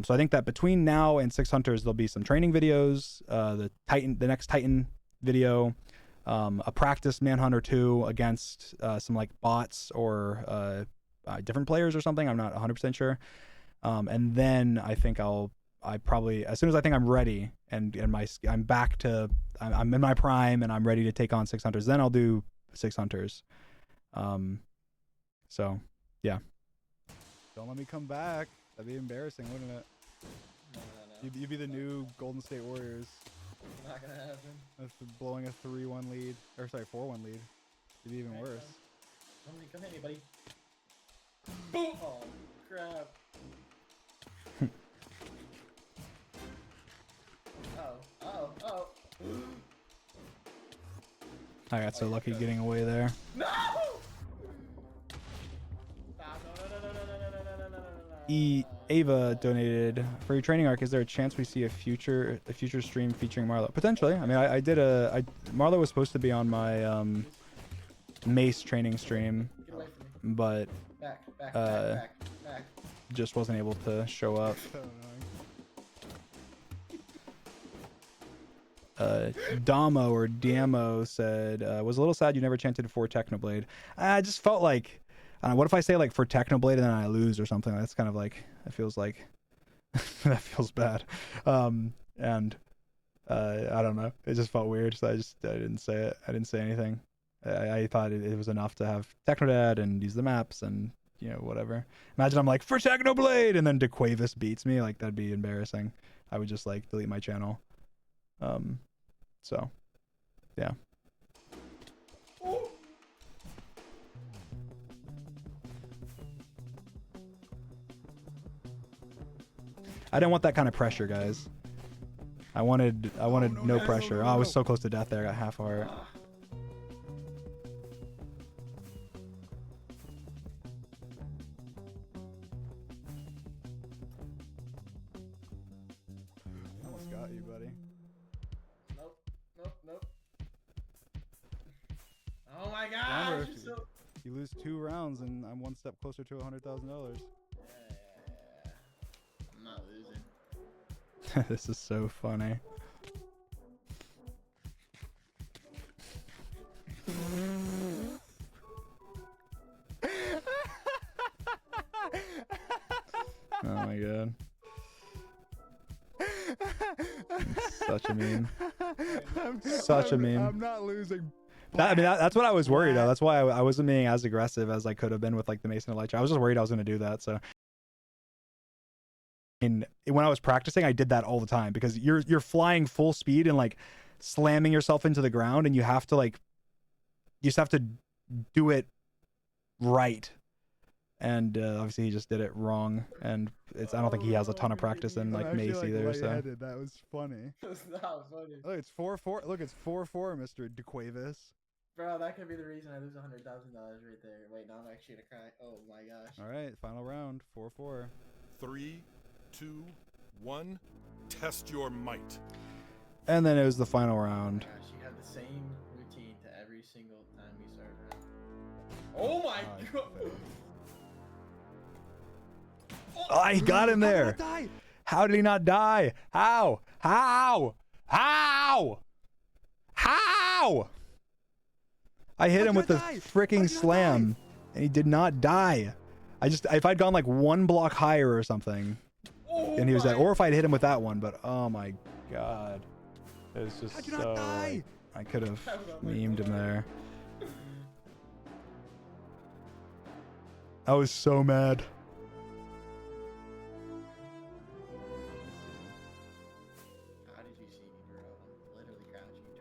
So I think that between now and Six Hunters, there'll be some training videos, the next Titan video, a practice manhunt or two against some like bots or different players or something. I'm not 100% sure. And then I think I probably, as soon as I think I'm ready and I'm back to, I'm in my prime and I'm ready to take on Six Hunters, then I'll do Six Hunters. So yeah. Don't let me come back. That'd be embarrassing, wouldn't it? No. You'd be the new Golden State Warriors. Not gonna happen. That's blowing a 3-1 lead, or sorry, 4-1 lead. It'd be even Right, worse. Come hit me, buddy. Boom! Oh, crap. Oh. I got so lucky getting away there. No! Stop. No. Ava donated for your training arc. Is there a chance we see a future stream featuring Marlo? Potentially. I mean, Marlo was supposed to be on my Mace training stream, Get away from me. but Back. just wasn't able to show up. So annoying. Damo or Damo said, was a little sad you never chanted for Technoblade. I just felt like, I don't know, what if I say like for Technoblade and then I lose or something? That's kind of like, it feels like, that feels bad. And I don't know. It just felt weird. So I didn't say it. I didn't say anything. I thought it was enough to have Technodad and use the maps and, you know, whatever. Imagine I'm like, for Technoblade, and then Daquavis beats me. Like, that'd be embarrassing. I would just like delete my channel. So, yeah. I didn't want that kind of pressure, guys. I wanted no pressure. Oh, I was so close to death there. I got half a heart. Almost got you, buddy. Nope. Oh my Remember, gosh! if you lose 2 rounds, and I'm one step closer to $100,000. Yeah. I'm not losing. This is so funny. Oh my god. Such a meme. Such a meme. I'm not losing. That's what I was worried of. That's why I wasn't being as aggressive as I could have been with like the Mason Elytra. I was just worried I was going to do that. So, and when I was practicing, I did that all the time because you're flying full speed and like slamming yourself into the ground, and you just have to do it right. And obviously he just did it wrong, and I don't think he has a ton of practice in like Mace either. So that was funny. It's not funny. Look, it's 4-4. Look, it's 4-4, Mr. Daquavis. Bro, that could be the reason I lose $100,000 right there. Wait, now I'm actually gonna cry. Oh my gosh. All right, final round, 4-4. 3, 2, 1. Test your might. and then it was the final round. Gosh, you have the same routine to every single time we start a round. Oh my god. Oh, he got him there. How did he not die? How? I hit him with the freaking slam, and he did not die. If I'd gone like one block higher or something, and he was dead, or if I'd hit him with that one, but oh my god, it was just so. Like, I could have memed him there. I was so mad. How did you see me, bro? I'm literally crouching.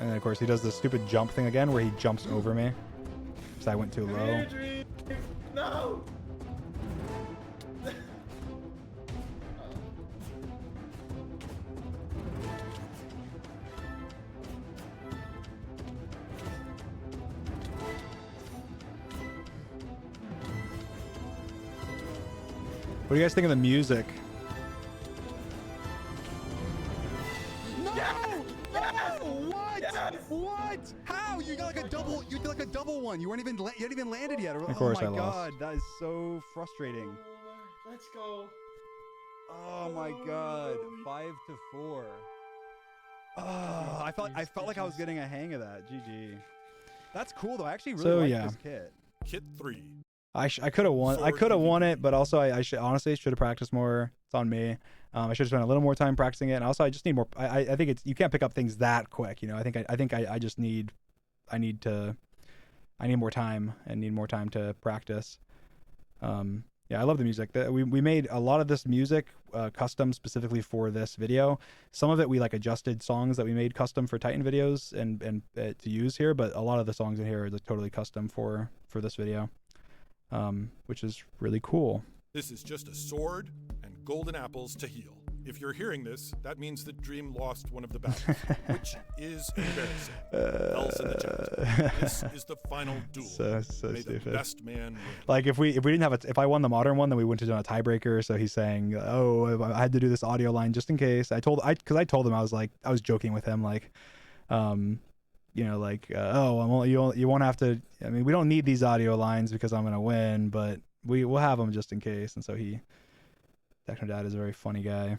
And then, of course, he does this stupid jump thing again where he jumps over me. So I went too Come low. here, Dream. No. What do you guys think of the music? No! No! What? Yes! What? How? You got like a double. You did like a double one. You weren't even. You hadn't even landed yet. Of course oh my I god, lost. that is so frustrating. Let's go. Oh my god, 5-4. Oh, I felt like I was getting a hang of that. GG. That's cool though. I actually really like this kit. Kit 3. I could have won. I Sword could have won PvP. it, but also I should honestly should have practiced more. It's on me. I should have spent a little more time practicing it, and also I just need more. I think it's you can't pick up things that quick. You know, I think I just need more time and need more time to practice. Yeah, I love the music. We made a lot of this music custom specifically for this video. Some of it we like adjusted songs that we made custom for Titan videos and to use here, but a lot of the songs in here are like totally custom for this video, which is really cool. This is just a sword and golden apples to heal. If you're hearing this, that means that Dream lost one of the battles, which is embarrassing. Else in the chat. This is the final duel. So May the stupid. best man win. Like if we didn't have if I won the modern one, then we wouldn't have done a tiebreaker. So he's saying, oh, I had to do this audio line just in case. Because I told him I was joking with him like, you know, like oh, you won't have to. I mean, we don't need these audio lines because I'm gonna win, but we'll have them just in case. And so Technodad is a very funny guy.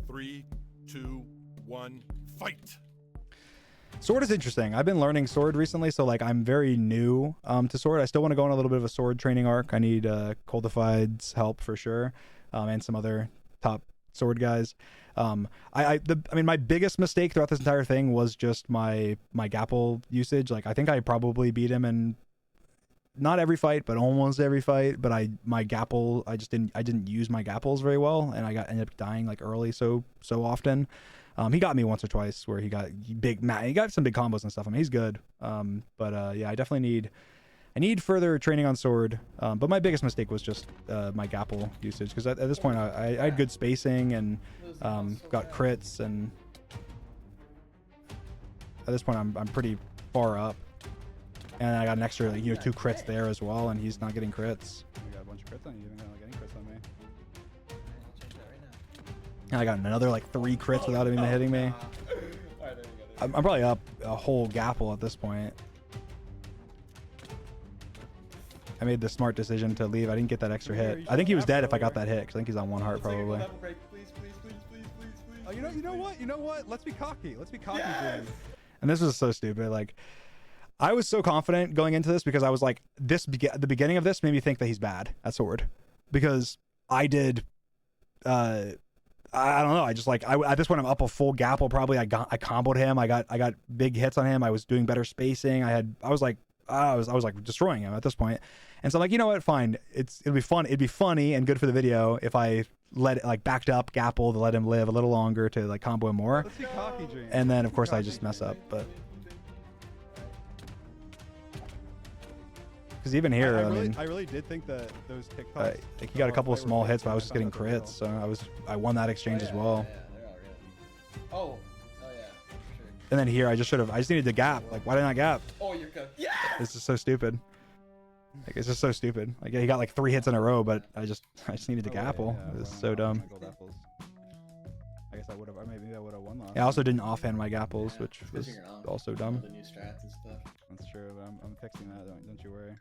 3, 2, 1, fight! Sword is interesting. I've been learning sword recently, so like I'm very new to sword. I still want to go on a little bit of a sword training arc. I need Coldified's help for sure, and some other top sword guys. I mean, my biggest mistake throughout this entire thing was just my Gapple usage. Like I think I probably beat him in not every fight, but almost every fight. But my Gapple, I didn't use my Gapples very well, and ended up dying like early so often. He got me once or twice where he got he got some big combos and stuff. I mean, he's good. But yeah, I definitely need further training on sword. But my biggest mistake was just my Gapple usage, because at this point I had good spacing and got crits, and at this point I'm pretty far up. And I got an extra, like, 2 crits there as well, and he's not getting crits. You got a bunch of crits on you. You haven't got any crits on me. I'll change that right now. And I got another like 3 crits without him even hitting me. Alright, there you go. I'm probably up a whole Gapple at this point. I made the smart decision to leave. I didn't get that extra hit. I think he was dead if I got that hit, because I think he's on 1 heart Let's take a probably. level break, please, please, please, please, please, please. Oh, you know what? You know what? Let's be cocky. Let's be cocky, Yes! James. And this was so stupid. Like, I was so confident going into this because I was like, the beginning of this made me think that he's bad at sword, because I did, I don't know. I just like, at this point I'm up a full Gapple probably. I comboed him. I got big hits on him. I was doing better spacing. I was like destroying him at this point. And so I'm like, you know what? Fine. It'll be fun. It'd be funny and good for the video if I backed up Gapple to let him live a little longer to like combo him more. Let's be cocky, James. And then of course I just mess up, but. Because even here, I really did think that those TikToks. like he got a couple of small hits, but I was just getting crits, so I won that exchange as well. Yeah, they're all good. Oh yeah, for sure. And then here, I just needed to gap. Like, why didn't I gap? Oh, you're good. Yes! This is so stupid. Like, it's just so stupid. Like, he got like 3 hits in a row, but I just needed to Gapple. It's so dumb. I guess I would have. Maybe I would have won last. Yeah, I also didn't offhand my Gapples, Yeah, which was figuring out also all dumb. the new strats and stuff. That's true. But I'm fixing that. Don't you worry.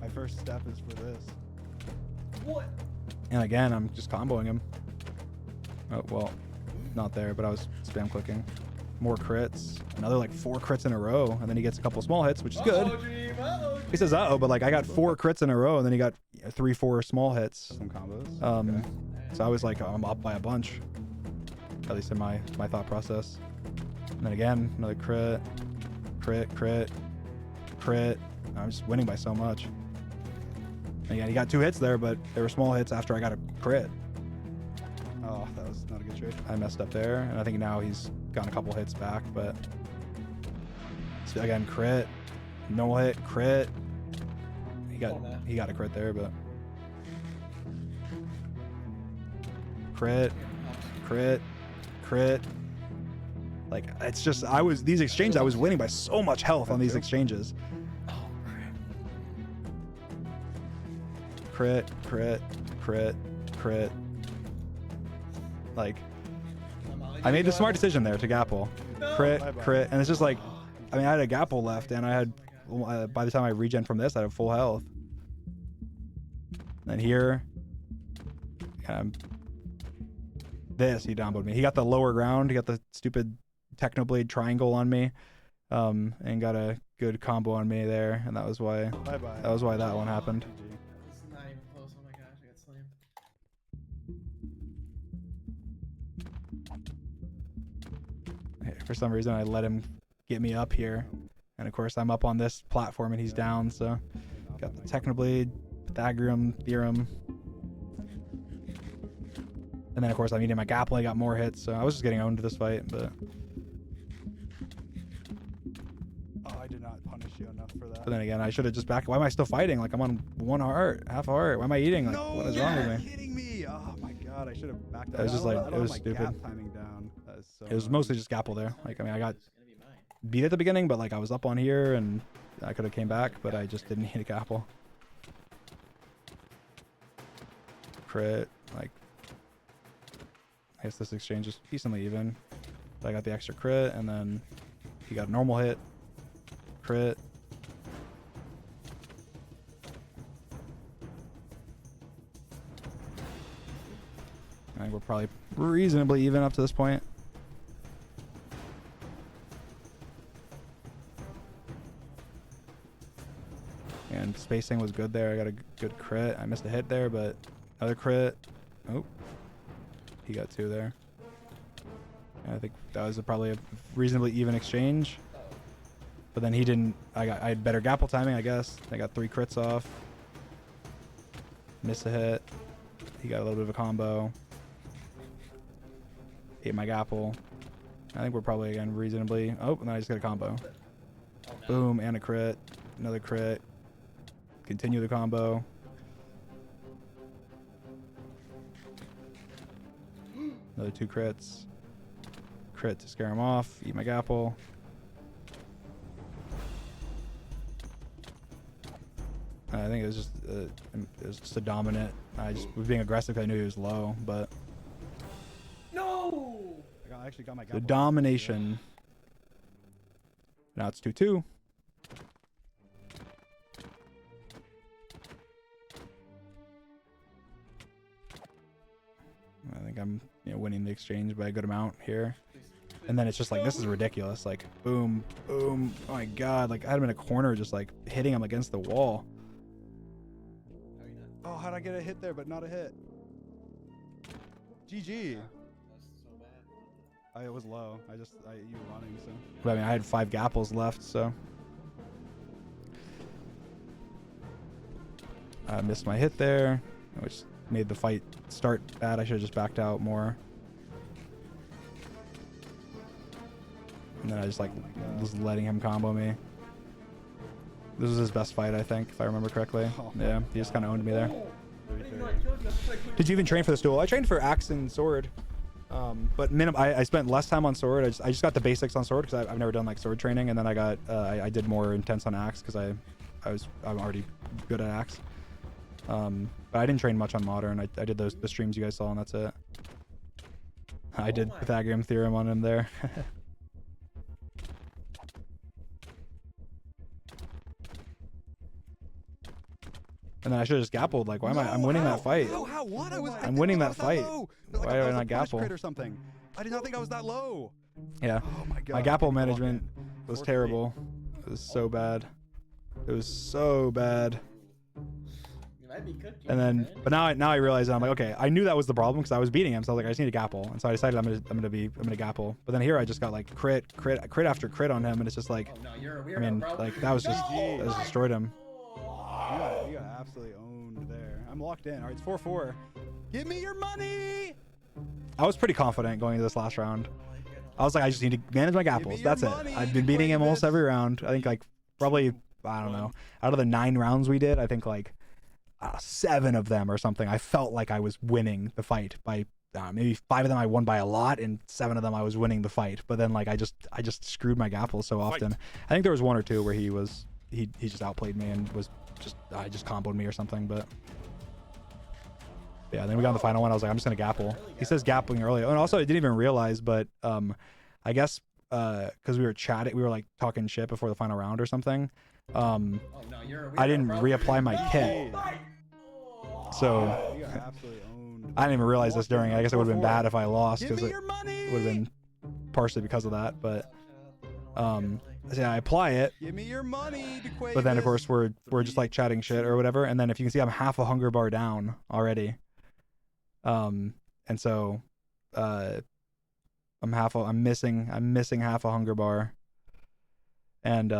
My first step is for this. What? And again, I'm just comboing him. Oh, well, not there, but I was spam clicking. More crits. Another like 4 crits in a row, and then he gets a couple small hits, which is good. Dream, uh-oh, He says, "Uh-oh," but like I got 4 crits in a row, and then he got 3-4 small hits. Some combos. Okay. So I was like, I'm up by a bunch, at least in my thought process. And then again, another crit. I'm just winning by so much. And again, he got 2 hits there, but they were small hits after I got a crit. Oh, that was not a good I messed up there, and I think now he's gotten a couple hits back, but again, crit, no hit, crit. He got a crit there, but crit, crit. Like, it's just, these exchanges, I was winning by so much health on these exchanges. Crit, crit, crit, crit. Like, I made the smart decision there to gapple. Crit, crit, and it's just like, I mean, I had a gapple left, and I had, by the time I regen from this, I had full health. And here, this, he domboed me. He got the lower ground, he got the stupid Technoblade triangle on me, and got a good combo on me there, and that was why that one happened. This is not even close. Oh my gosh, I got slammed. For some reason, I let him get me up here, and of course, I'm up on this platform and he's down. So, got the Technoblade, Pythagorean theorem, and then of course I'm eating my gapple. I got more hits, so I was just getting owned to this fight, but. I did not punish you enough for that. But then again, I should have just backed. Why am I still fighting? Like, I'm on 1 heart, half a heart. Why am I eating? Like, No, what is wrong with me? Kidding me? Oh my god, I should have backed. It was just like, it was stupid. Gap timing down. That is so It was mostly just gapple there. Like, I mean, I got It's gonna be mine. beat at the beginning, but like I was up on here and I could have came back, but I just didn't need a gapple. Crit, like, I guess this exchange is decently even. But I got the extra crit, and then he got a normal hit, crit. I think we're probably reasonably even up to this point. And spacing was good there. I got a good crit. I missed a hit there, but another crit. Oh, he got 2 there. And I think that was probably a reasonably even exchange. But then he didn't. I had better gapple timing, I guess. I got 3 crits off. Missed a hit. He got a little bit of a combo. Ate my gapple. I think we're probably again reasonably. Oh, and then I just got a combo. Oh, no. Boom, and a crit. Another crit. Continue the combo. Another 2 crits. Crit to scare him off. Eat my gapple. I think it was just a dominant. I just was being aggressive because I knew he was low, but No! I actually got my the gapple. domination. Now it's 2-2. I think I'm winning the exchange by a good amount here. And then it's just like, this is ridiculous. Like, boom, boom. Oh my god. Like, I had him in a corner just like hitting him against the wall. How are you not? Oh, how'd I get a hit there, but not a hit? GG. That's so bad. I was low. You were running, so. But I mean, I had 5 gapples left, so. I missed my hit there, which made the fight start bad. I should have just backed out more. And then I just like was letting him combo me. This was his best fight, I think, if I remember correctly. Oh Yeah, he just kind of owned me there. Oh, I didn't know I killed you. That's what I couldn't Did you even train for this duel? I trained for axe and sword, but I spent less time on sword. I just got the basics on sword because I've never done like sword training, and then I got I did more intense on axe because I'm already good at axe. But I didn't train much on modern. I did the streams you guys saw, and that's it. I did my. Pythagorean theorem on him there. And then I should have just gappled. Like, why am I'm winning that fight. How? What? I'm winning that fight. Why did I not gapple? gapple? Or something. I did not think I was that low. Yeah. Oh my god. My gapple management was 4-3. terrible. It was so bad. It was so bad. You might be cooking. And then, man. but now I realize I'm like, okay, I knew that was the problem because I was beating him. So I was like, I just need a gapple, and so I decided I'm gonna gapple. But then here I just got like crit after crit on him, and it's just like, Oh no, you're a weirdo, I mean, bro. like that was just that just destroyed him. You got absolutely owned there. I'm locked in. All right, it's 4-4. Give me your money. I was pretty confident going into this last round. I was like, I just need to manage my gapples. That's it. I've been beating him almost every round. I think like probably, I don't know, out of the 9 rounds we did, I think like 7 of them or something, I felt like I was winning the fight by maybe 5 of them I won by a lot, and 7 of them I was winning the fight. But then like I just screwed my gapples so often. I think there was 1 or 2 where he just outplayed me and was just just comboed me or something. But yeah, then we got in the final one. I was like, I'm just gonna gapple. He says gappling early, and also I didn't even realize, but I guess because we were chatting, we were like talking shit before the final round or something. Oh, no, I didn't reapply my kit, so You got absolutely owned. I didn't even realize this during. I guess it would have been bad if I lost Give because me it your money. would have been partially because of that. But so yeah, I apply it, Give me your money, Daquavis. but then of course we're just like chatting shit or whatever, and then if you can see, I'm half a hunger bar down already. And so I'm missing half a hunger bar. And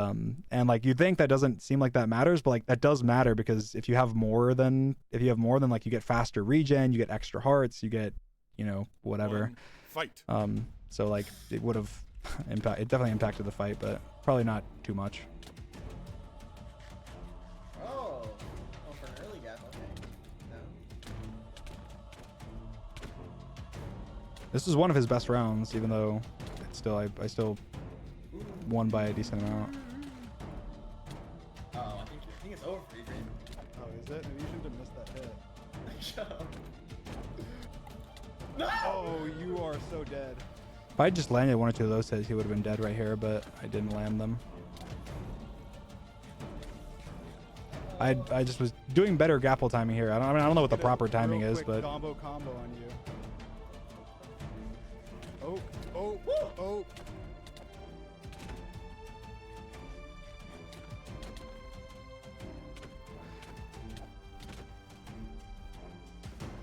like you'd think that doesn't seem like that matters, but like that does matter, because if you have more than like you get faster regen, you get extra hearts, you get, you know, whatever. Fight. So like it would have it definitely impacted the fight, but probably not too much. Oh, for an early gap, okay. No. This is one of his best rounds, even though it's still I still won by a decent amount. Oh, I think it's over for you, Green. Oh, is it? Maybe you shouldn't have missed that hit. Shut up. No! Oh, you are so dead. If I just landed 1 or 2 of those hits, he would have been dead right here, but I didn't land them. I just was doing better gapple timing here. I don't know what the proper timing is, but combo on you. Oh.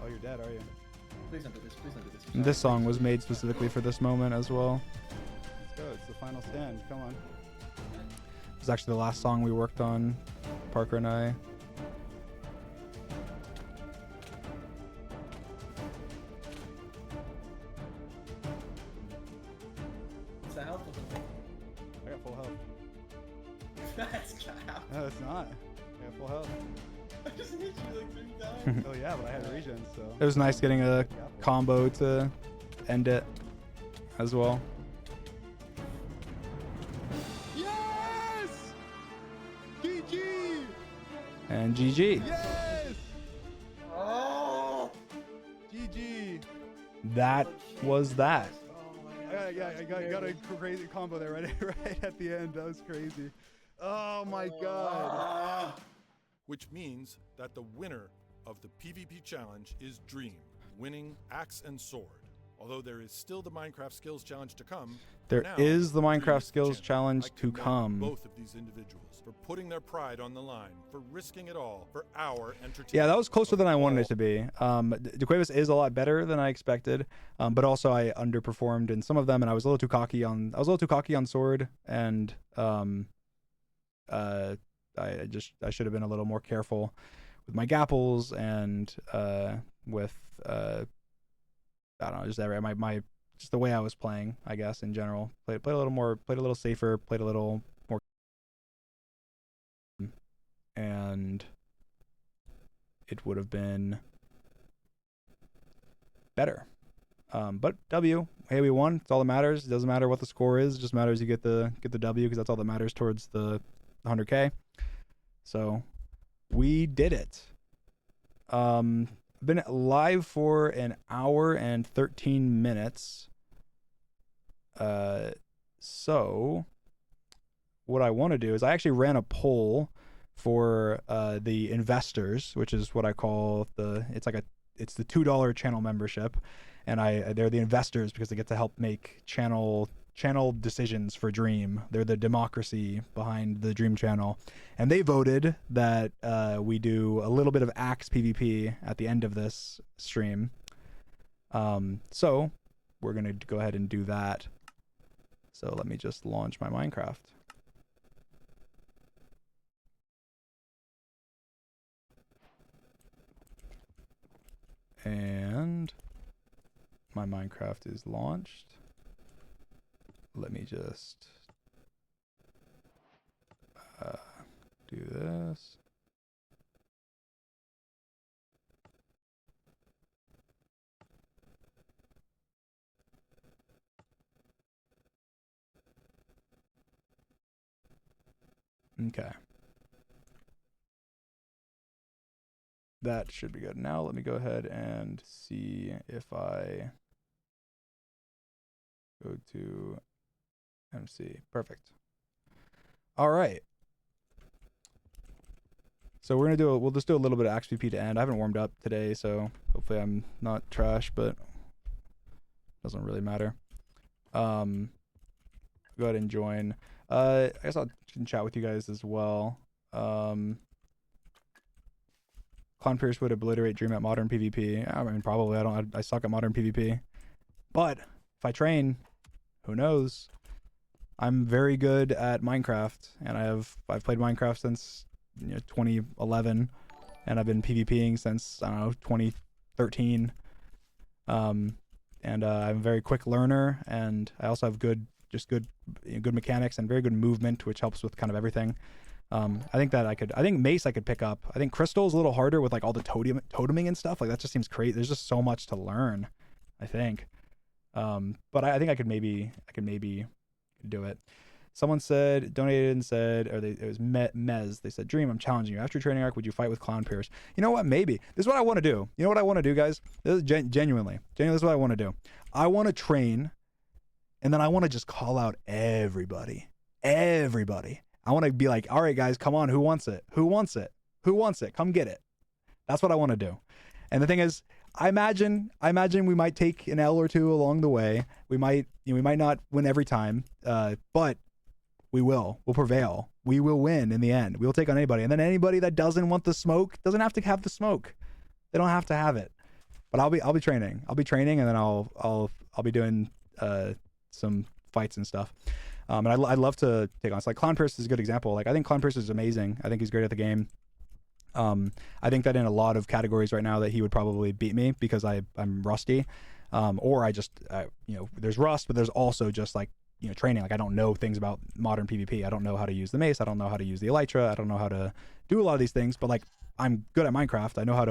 Oh, you're dead, are you? Please don't do this. Please don't do this. this song was made specifically for this moment as well. Let's go. It's the final stand. Come on. It was actually the last song we worked on, Parker and I. What's the health of the thing? I got full health. That's cap. No, it's not. I got full health. I just hit you like 3 times. Oh yeah, but I had regen, so. It was nice getting a combo to end it as well. Yes! GG! And GG. Yes! Oh! GG! That was that. I got a crazy combo there right at the end. That was crazy. Oh my god. Which means that the winner of the PvP challenge is Dream, winning Axe and Sword. Although there is still the Minecraft Skills Challenge to come. There now, is the Dream Minecraft is the Skills champion. Challenge I to commend come. Both of these individuals for putting their pride on the line, for risking it all for our entertainment. Yeah, that was closer than I wanted it all to be. Daquavis is a lot better than I expected, but also I underperformed in some of them, and I was a little too cocky on Sword, and I should have been a little more careful with my gapples and with I don't know, just my just the way I was playing, I guess, in general. Played a little safer, played a little more, and it would have been better. But W, hey, we won. It's all that matters. It doesn't matter what the score is. It just matters you get the W, because that's all that matters towards the 100K. So we did it. Been live for an hour and 13 minutes. So what I want to do is I actually ran a poll for the investors, which is what I call it's the $2 channel membership, and they're the investors because they get to help make channel decisions for Dream. They're the democracy behind the Dream channel, and they voted that we do a little bit of Axe PvP at the end of this stream. So we're gonna go ahead and do that. So let me just launch my Minecraft. And my Minecraft is launched. Let me just do this. Okay. That should be good. Now let me go ahead and see if I go to MC. Perfect. All right. So we're gonna we'll just do a little bit of Axe PvP to end. I haven't warmed up today, so hopefully I'm not trash, but doesn't really matter. Go ahead and join. I guess I'll chat with you guys as well. Clown Pierce would obliterate Dream at modern PvP. I mean, probably. I suck at modern PvP, but if I train, who knows? I'm very good at Minecraft, and I've played Minecraft since 2011, and I've been PvPing since, I don't know, 2013. And I'm a very quick learner, and I also have good mechanics and very good movement, which helps with kind of everything. I think Mace I could pick up. I think Crystal's a little harder with like all the toteming and stuff. Like that just seems crazy. There's just so much to learn, I think. But I think I could maybe do it. Someone donated and said, it was Mez. They said, Dream, I'm challenging you. After training arc, would you fight with Clown Pierce? You know what? Maybe. This is what I want to do. You know what I want to do, guys? This is genuinely, this is what I want to do. I want to train, and then I want to just call out everybody. Everybody. I want to be like, all right, guys, come on. Who wants it? Who wants it? Who wants it? Come get it. That's what I want to do. And the thing is, I imagine we might take an L or two along the way. We might not win every time, but we'll prevail. We will win in the end. We will take on anybody. And then anybody that doesn't want the smoke doesn't have to have the smoke. They don't have to have it. But I'll be training. I'll be training, and then I'll be doing some fights and stuff. And I'd love to take on. It's like Clown Pierce is a good example. Like I think Clown Pierce is amazing. I think he's great at the game. I think that in a lot of categories right now that he would probably beat me because I'm rusty. Or I just there's rust, but there's also just like training. Like I don't know things about modern PvP. I don't know how to use the mace. I don't know how to use the elytra. I don't know how to do a lot of these things. But like I'm good at Minecraft. I know how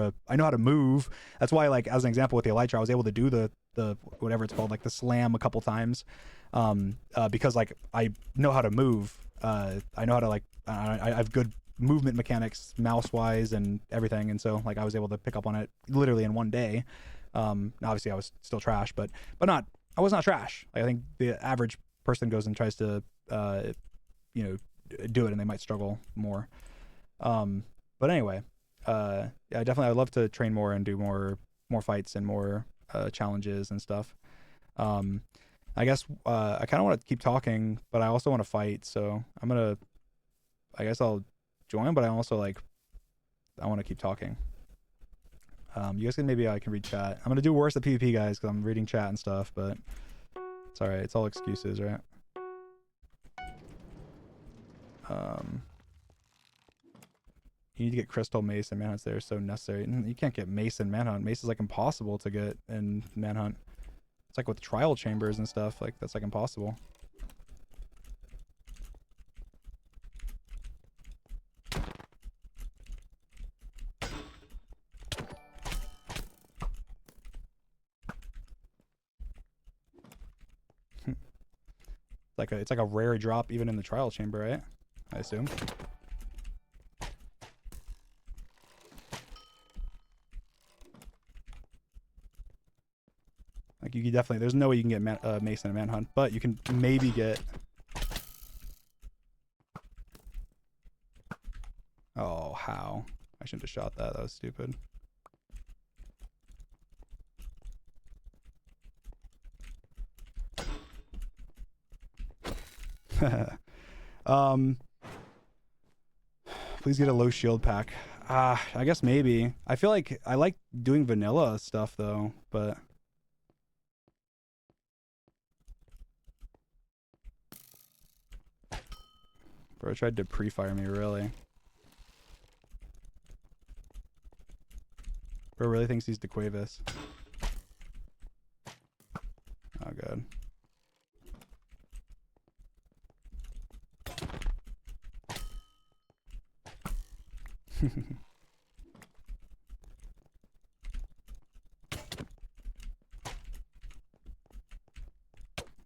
to move. That's why, like, as an example with the elytra, I was able to do the whatever it's called, like the slam a couple times, because like I know how to move. I know how to I have good movement mechanics, mouse wise and everything, and so like I was able to pick up on it literally in one day. Obviously I was still trash, but I was not trash. Like, I think the average person goes and tries to do it, and they might struggle more. But anyway, yeah, definitely I'd love to train more and do more fights and more challenges and stuff. I guess I kind of want to keep talking, but I also want to fight, so I guess I'll join, but I also I want to keep talking. You guys I can read chat. I'm gonna do worse at PvP, guys, because I'm reading chat and stuff, but it's alright. It's all excuses, right? You need to get crystal mace and manhunts. They're so necessary. You can't get mace and manhunt. Mace is like impossible to get in manhunt. It's like with trial chambers and stuff. Like that's like impossible. It's like a rare drop even in the trial chamber, right? I assume. Like you can definitely, there's no way you can get Mason and Manhunt, but you can maybe get. Oh, how? I shouldn't have shot that. That was stupid. Please get a low shield pack. I guess maybe. I feel like I like doing vanilla stuff though, but bro tried to pre-fire me, really. Bro really thinks he's Daquavis.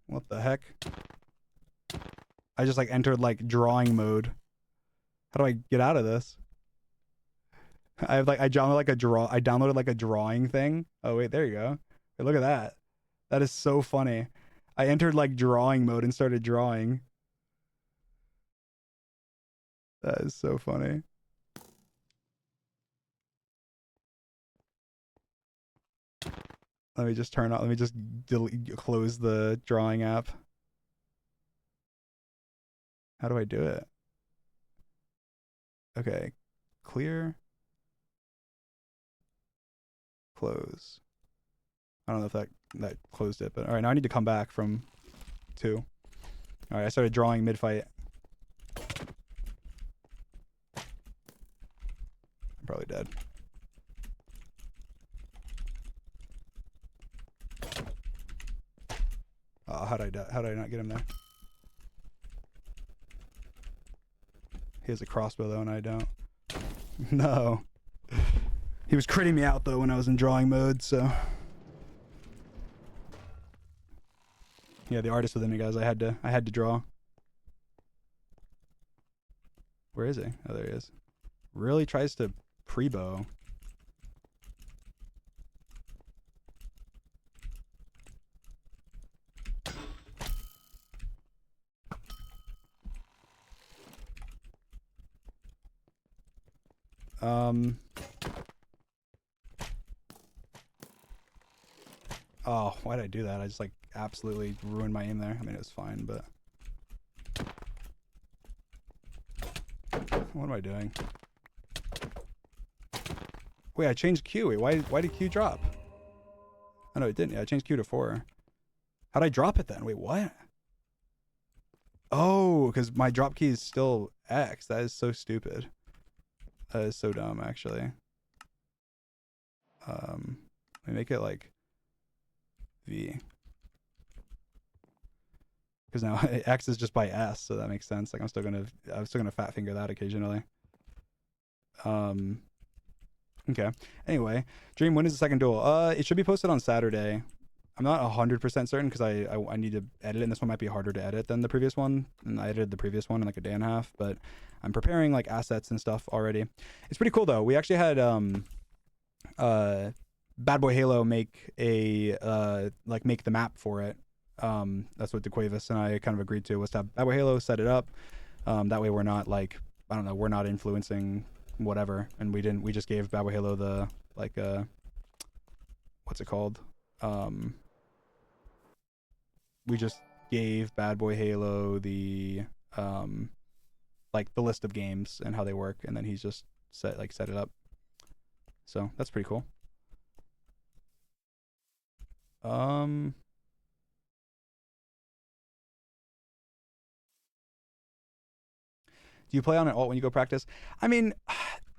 What the heck? I just like entered like drawing mode. How do I get out of this? I downloaded like a drawing thing. Oh wait, there you go. Wait, look at that. That is so funny. I entered like drawing mode and started drawing. That is so funny. Let me just turn on, let me just close the drawing app. How do I do it? Okay, clear. Close. I don't know if that closed it, but all right, now I need to come back from 2. All right, I started drawing mid-fight. I'm probably dead. Oh, how did I not get him there? He has a crossbow though, and I don't. No. He was critting me out though when I was in drawing mode, so. Yeah, the artist within me, guys. I had to draw. Where is he? Oh, there he is. Really tries to pre-bow. Oh, why did I do that? I just like absolutely ruined my aim there. I mean, it was fine, but what am I doing? Wait, I changed Q. Wait, why did Q drop? Oh no, it didn't. Yeah, I changed Q to 4. How'd I drop it then? Wait, what? Oh, because my drop key is still X. That is so stupid. That is so dumb, actually. Let me make it like V. Because now X is just by S, so that makes sense. Like I'm still gonna fat finger that occasionally. Okay. Anyway, Dream, when is the second duel? It should be posted on Saturday. I'm not 100% certain because I need to edit it, and this one might be harder to edit than the previous one. And I edited the previous one in like a day and a half, but I'm preparing like assets and stuff already. It's pretty cool though. We actually had Bad Boy Halo make make the map for it. That's what Daquavis and I kind of agreed to, was to have Bad Boy Halo set it up. That way we're not like, I don't know, we're not influencing whatever, and we just gave Bad Boy Halo the like what's it called? We just gave Bad Boy Halo the like the list of games and how they work, and then he's just set it up. So that's pretty cool. Do you play on an alt when you go practice? I mean,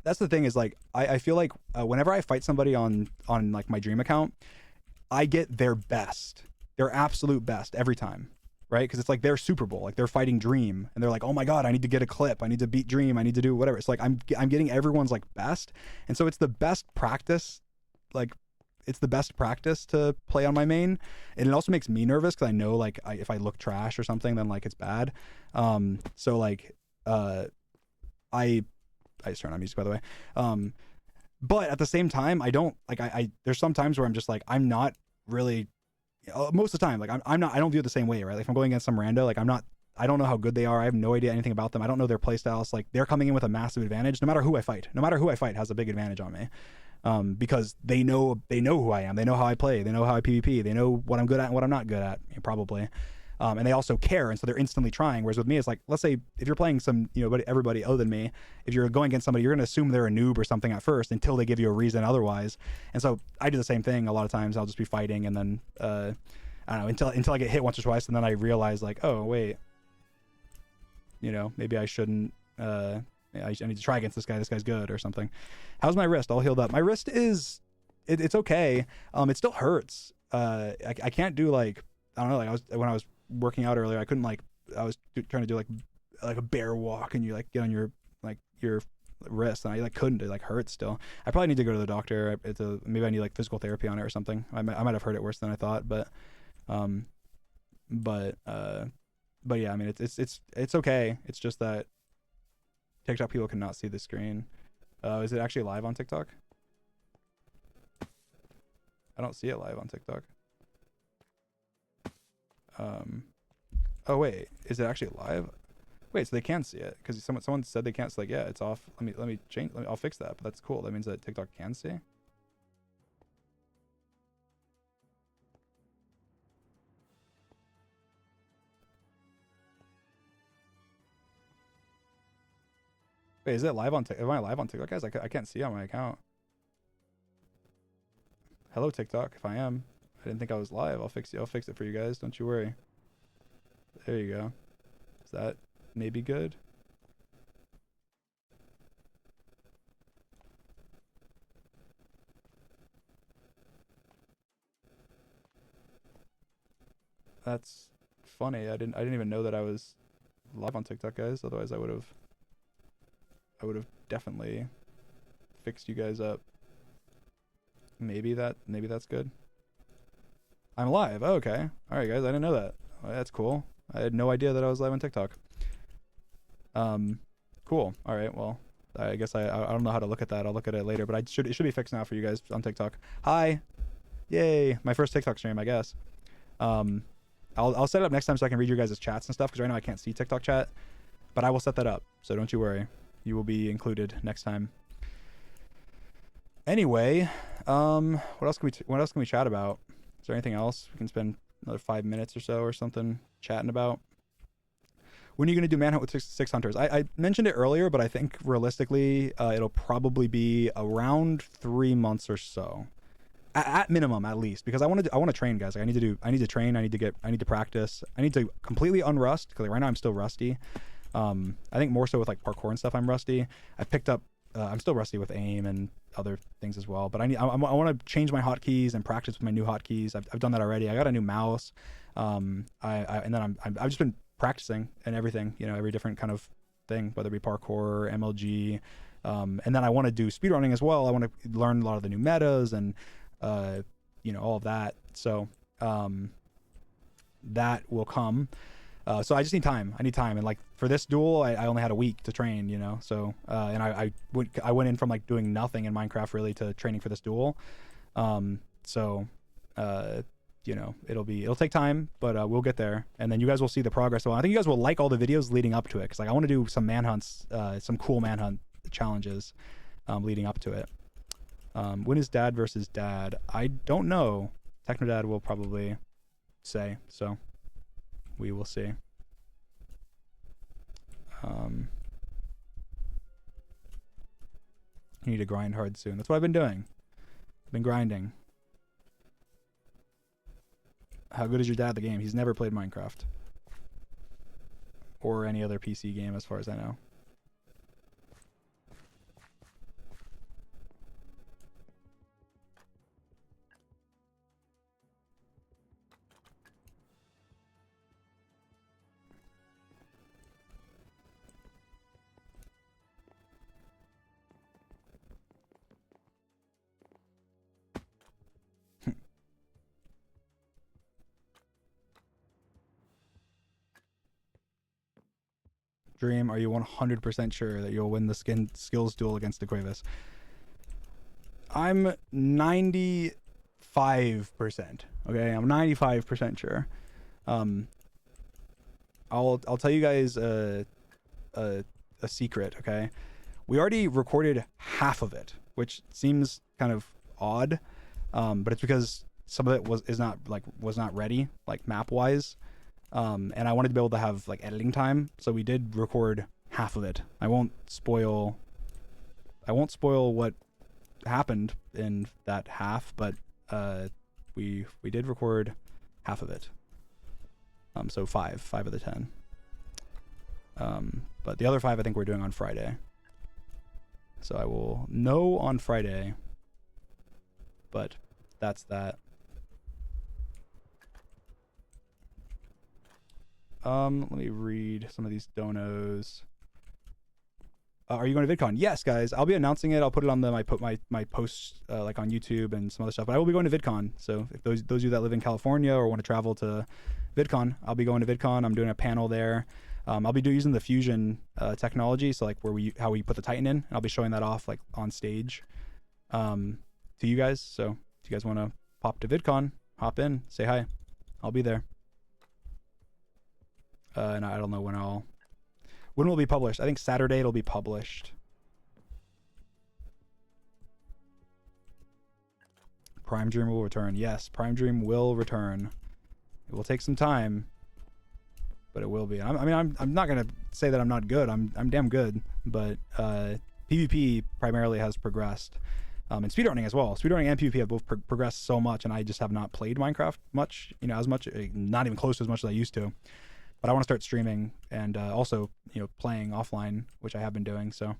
that's the thing is like I feel like whenever I fight somebody on like my Dream account, I get their best, their absolute best every time, right? Because it's like their Super Bowl, like they're fighting Dream, and they're like, oh my god, I need to get a clip, I need to beat Dream, I need to do whatever. It's like I'm getting everyone's like best, and so it's the best practice, like it's the best practice to play on my main, and it also makes me nervous because I know like if I look trash or something, then like it's bad. So like I just turned on music, by the way. But at the same time, I don't like I there's some times where I'm just like I'm not really most of the time like I don't view it the same way, right? Like if I'm going against some rando, like I don't know how good they are. I have no idea anything about them. I don't know their playstyles. Like they're coming in with a massive advantage. No matter who I fight has a big advantage on me. Because they know who I am. They know how I play. They know how I PvP. They know what I'm good at and what I'm not good at, probably. And they also care, and so they're instantly trying. Whereas with me, it's like, let's say if you're playing some, everybody other than me, if you're going against somebody, you're gonna assume they're a noob or something at first until they give you a reason otherwise. And so I do the same thing a lot of times. I'll just be fighting, and then I don't know, until I get hit once or twice, and then I realize like, oh wait, maybe I shouldn't. I need to try against this guy. This guy's good or something. How's my wrist? All healed up. My wrist is, it's okay. It still hurts. I can't do like, I don't know. Like when I was working out earlier, I couldn't like, I was trying to do like a bear walk, and you like get on your wrist, and I like couldn't. It like hurts still. I probably need to go to the doctor. Maybe I need like physical therapy on it or something. I might have hurt it worse than I thought, but but yeah, I mean it's okay. It's just that TikTok people cannot see the screen. Is it actually live on TikTok? I don't see it live on TikTok. Oh wait, is it actually live? Wait, so they can see it because someone said they can't. So like, yeah, it's off. Let me change. I'll fix that. But that's cool. That means that TikTok can see. Wait, is it live on TikTok? Am I live on TikTok, guys? I can't see on my account. Hello, TikTok. If I am, I didn't think I was live. I'll fix it for you guys. Don't you worry. There you go. Is that maybe good? That's funny. I didn't even know that I was live on TikTok, guys. Otherwise, I would have definitely fixed you guys up. Maybe that's good. I'm live. Oh, okay. All right, guys. I didn't know that. Oh, that's cool. I had no idea that I was live on TikTok. Cool. All right. Well, I guess I don't know how to look at that. I'll look at it later. But it should be fixed now for you guys on TikTok. Hi. Yay. My first TikTok stream, I guess. I'll set it up next time so I can read your guys' chats and stuff, because right now I can't see TikTok chat. But I will set that up, so don't you worry. You will be included next time. Anyway, what else can we chat about? Is there anything else we can spend another 5 minutes or so or something chatting about? When are you going to do Manhunt with six hunters? I mentioned it earlier, but I think realistically it'll probably be around 3 months or so. At minimum, at least, because I want to train, guys. Like I need to train. I need to practice. I need to completely unrust, because like right now I'm still rusty. I think more so with like parkour and stuff, I'm rusty. I picked up. I'm still rusty with aim and other things as well. But I want to change my hotkeys and practice with my new hotkeys. I've done that already. I got a new mouse. And then I've just been practicing and everything. You know, every different kind of thing, whether it be parkour, MLG, and then I want to do speedrunning as well. I want to learn a lot of the new metas and you know, all of that. So that will come. So I just need time. I need time. And like for this duel, I only had a week to train, you know. So and I went in from like doing nothing in Minecraft really to training for this duel. So you know, it'll take time, but we'll get there, and then you guys will see the progress. So I think you guys will like all the videos leading up to it, because like I want to do some manhunts, some cool manhunt challenges leading up to it. When is dad versus dad? I don't know. Technodad will probably say, so we will see. You need to grind hard soon. That's what I've been doing. I've been grinding. How good is your dad at the game? He's never played Minecraft. Or any other PC game as far as I know. Dream, are you 100% sure that you'll win the skills duel against Daquavis? I'm 95%. Okay, I'm 95% sure. I'll tell you guys a secret. Okay, we already recorded half of it, which seems kind of odd, but it's because some of it was not ready, like map wise. And I wanted to be able to have like editing time, so we did record half of it. I won't spoil what happened in that half, but we did record half of it. So five of the 10. But the other 5 I think we're doing on Friday. So I will know on Friday. But that's that. Let me read some of these donos. Are you going to VidCon? Yes, guys. I'll be announcing it. I'll put it on my posts like on YouTube and some other stuff. But I will be going to VidCon. So if those of you that live in California or want to travel to VidCon, I'll be going to VidCon. I'm doing a panel there. I'll be using the Fusion technology. So like how we put the Titan in. And I'll be showing that off like on stage to you guys. So if you guys want to pop to VidCon, hop in, say hi. I'll be there. And I don't know when will it be published? I think Saturday it'll be published. Prime Dream will return. Yes, Prime Dream will return. It will take some time, but it will be. I'm not gonna say that I'm not good. I'm damn good, but PvP primarily has progressed, and speedrunning as well. Speedrunning and PvP have both progressed so much, and I just have not played Minecraft much. As much, not even close to as much as I used to. But I want to start streaming and also, playing offline, which I have been doing. So,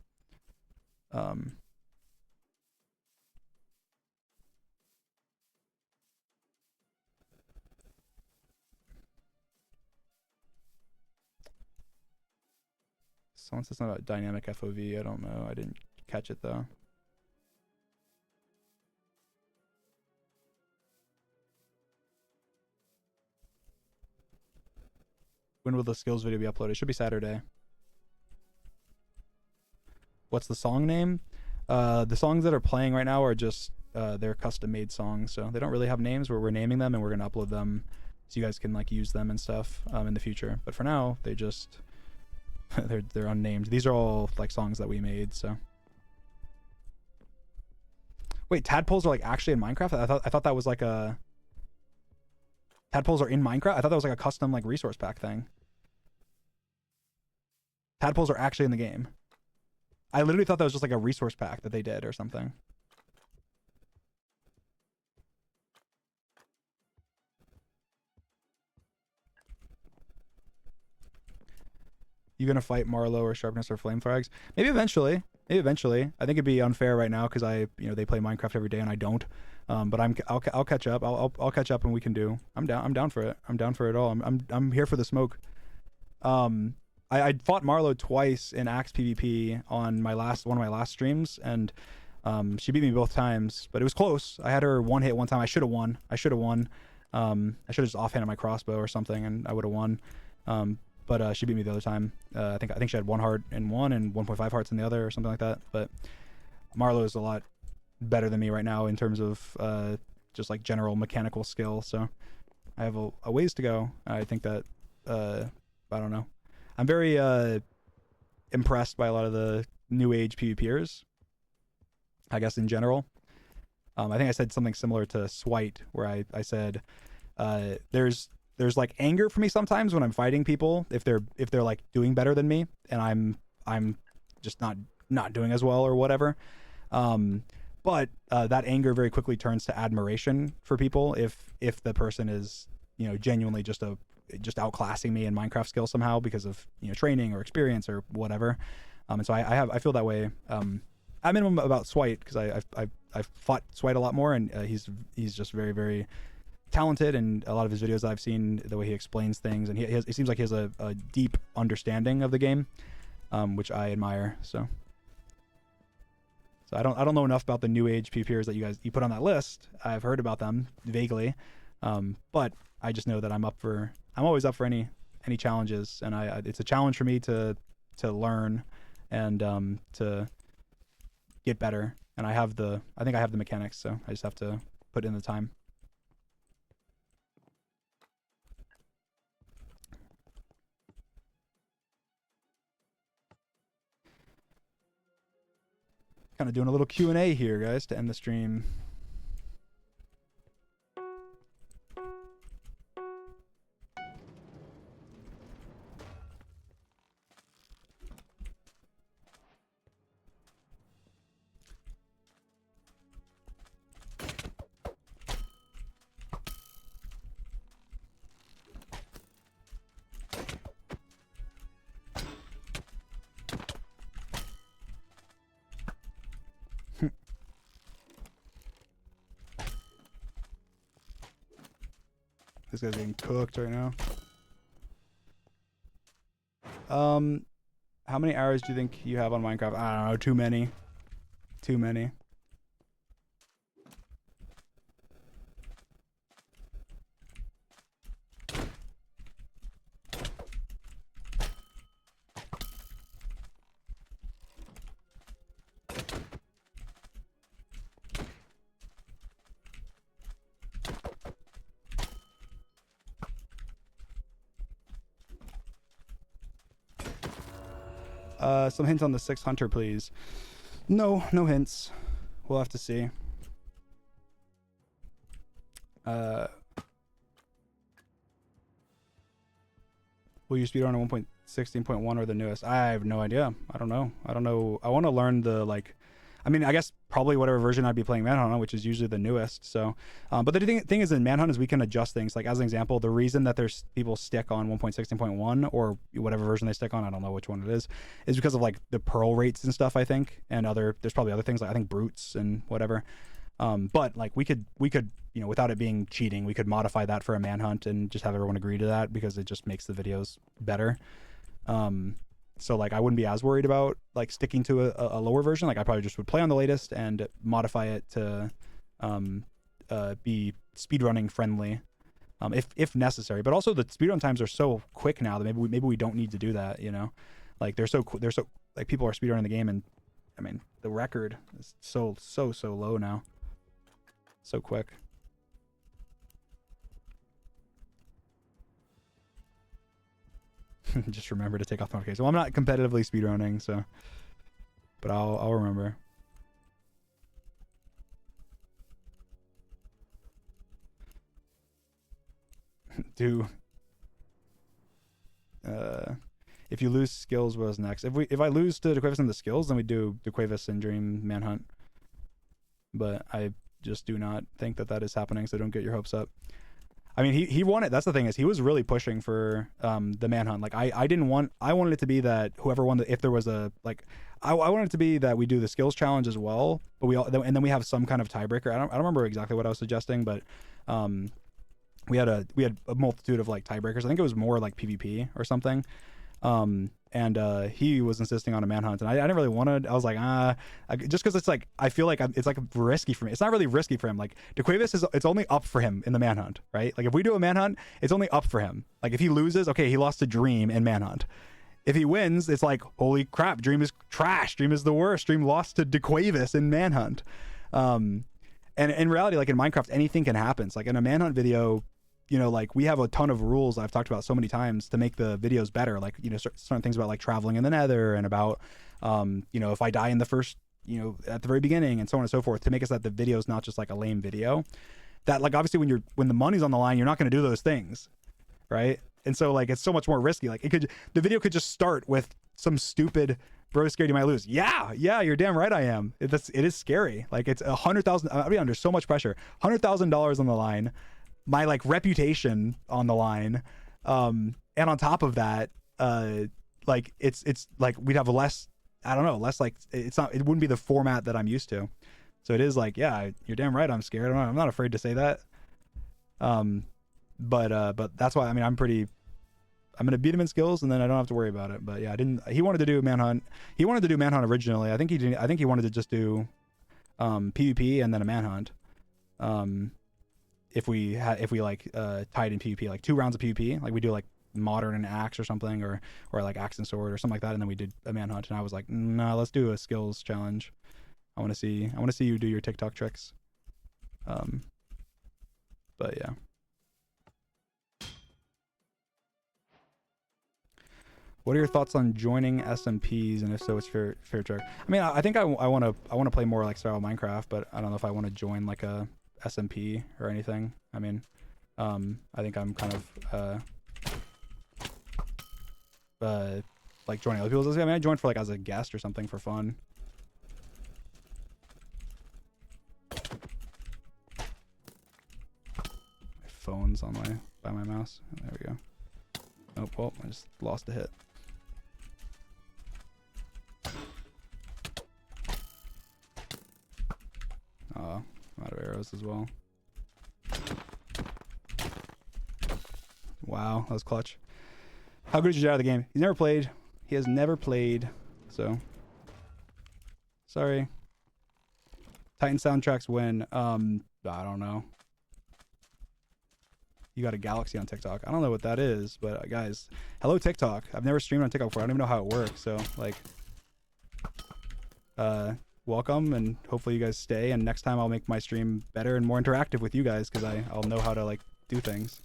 someone says something about dynamic FOV. I don't know. I didn't catch it though. When will the skills video be uploaded? It should be Saturday. What's the song name? The songs that are playing right now are just they're custom made songs, so they don't really have names. We're naming them and we're gonna upload them so you guys can like use them and stuff in the future. But for now, they just they're unnamed. These are all like songs that we made. So wait, tadpoles are like actually in Minecraft? I thought that was like a tadpoles are in Minecraft? I thought that was like a custom like resource pack thing. Tadpoles are actually in the game. I literally thought that was just like a resource pack that they did or something. You gonna fight Marlowe or Sharpness or Flame Frags? Maybe eventually. Maybe eventually. I think it'd be unfair right now because they play Minecraft every day and I don't. But I'll catch up. I'll catch up and we can do. I'm down for it. I'm down for it all. I'm here for the smoke. I fought Marlowe twice in Axe PvP on one of my last streams, and she beat me both times, but it was close. I had her one hit one time. I should have won. I should have just offhanded my crossbow or something, and I would have won. But she beat me the other time. I think she had 1 heart in one and 1.5 hearts in the other or something like that. But Marlowe is a lot better than me right now in terms of just like general mechanical skill. So I have a ways to go. I think that I don't know. I'm very impressed by a lot of the new age PvPers, I guess, in general. I think I said something similar to Swite, where I said there's like anger for me sometimes when I'm fighting people if they're like doing better than me and I'm just not doing as well or whatever. But that anger very quickly turns to admiration for people if the person is genuinely just outclassing me in Minecraft skill somehow because of training or experience or whatever. And so I feel that way at minimum about Swite, because I've fought Swite a lot more, and he's just very, very talented, and a lot of his videos that I've seen, the way he explains things, and it seems like he has a deep understanding of the game, which I admire. So I don't know enough about the new age PvPers that you put on that list. I've heard about them vaguely, but I just know that I'm always up for any challenges, and it's a challenge for me to learn and to get better. And I think I have the mechanics, so I just have to put in the time. Kind of doing a little Q&A here, guys, to end the stream. This guy's getting cooked right now. How many hours do you think you have on Minecraft? I don't know. Too many. Too many. Some hints on the 6th hunter, please. No hints. We'll have to see. Will you speedrun on 1.16.1 or the newest? I have no idea. I don't know. I want to learn the, like, I mean, I guess probably whatever version I'd be playing Manhunt on, which is usually the newest. So, but the thing is in Manhunt is we can adjust things. Like, as an example, the reason that there's people stick on 1.16.1 or whatever version they stick on, I don't know which one it is because of like the pearl rates and stuff, I think, and there's probably other things like I think brutes and whatever. But like we could, you know, without it being cheating, we could modify that for a Manhunt and just have everyone agree to that because it just makes the videos better. So like I wouldn't be as worried about like sticking to a lower version. Like I probably just would play on the latest and modify it to be speedrunning friendly, if necessary. But also the speedrun times are so quick now that maybe we don't need to do that. You know, like they're so like people are speedrunning the game, and I mean the record is so low now, so quick. Just remember to take off the notification. Well, I'm not competitively speedrunning, so, but I'll remember. If you lose skills, what's next? If I lose to Daquavis and the skills, then we do Daquavis and Dream Manhunt. But I just do not think that is happening, so don't get your hopes up. I mean, he wanted, that's the thing, is he was really pushing for the Manhunt. Like I wanted it to be that whoever won if there was a, like, I wanted it to be that we do the skills challenge as well, but and then we have some kind of tiebreaker. I don't remember exactly what I was suggesting, but we had a multitude of like tiebreakers. I think it was more like PvP or something. And he was insisting on a Manhunt, and I didn't really want to. I was like, just because it's like, I feel like it's like risky for me. It's not really risky for him. Like Daquavis it's only up for him in the Manhunt, right? Like if we do a Manhunt, it's only up for him. Like if he loses, okay, he lost to Dream in Manhunt. If he wins, it's like, holy crap, Dream is trash. Dream is the worst. Dream lost to Daquavis in Manhunt. And in reality, like in Minecraft, anything can happen. It's like in a Manhunt video, you know, like we have a ton of rules I've talked about so many times to make the videos better. Like, you know, certain things about like traveling in the nether and about, you know, if I die in the first, you know, at the very beginning and so on and so forth, to make it so that the video is not just like a lame video. That like, obviously when the money's on the line, you're not going to do those things. Right. And so like, it's so much more risky. Like the video could just start with some stupid, bro, scared you might lose. Yeah, you're damn right I am. It is scary. Like it's $100,000. I'll be under so much pressure. $100,000 on the line. My like reputation on the line, and on top of that, like it's like we'd have less, I don't know, less, like it wouldn't be the format that I'm used to. So it is like, yeah, you're damn right I'm scared. I'm not afraid to say that. But that's why, I mean, I'm gonna beat him in skills and then I don't have to worry about it. But yeah, he wanted to do Manhunt. He wanted to do Manhunt originally. I think he wanted to just do PvP and then a Manhunt. If we like tied in PvP, like 2 rounds of PvP, like we do like modern and axe or something, or like axe and sword or something like that, and then we did a Manhunt, and I was like, nah, let's do a skills challenge. I want to see you do your TikTok tricks. But yeah. What are your thoughts on joining SMPs, and if so, it's fair trick? I mean, I think I want to play more like style Minecraft, but I don't know if I want to join like a SMP or anything. I mean, I think I'm kind of like joining other people's. I mean, I joined for like as a guest or something for fun. My phone's on by my mouse. There we go. Oh, well, I just lost a hit. Oh, I'm out of arrows as well. Wow, that was clutch. How good is your dad at the game? He's never played. He has never played, so sorry. Titan soundtracks win. I don't know. You got a galaxy on TikTok. I don't know what that is, but guys, hello TikTok. I've never streamed on TikTok before. I don't even know how it works. So like, welcome, and hopefully you guys stay. And next time I'll make my stream better and more interactive with you guys because I'll know how to like do things.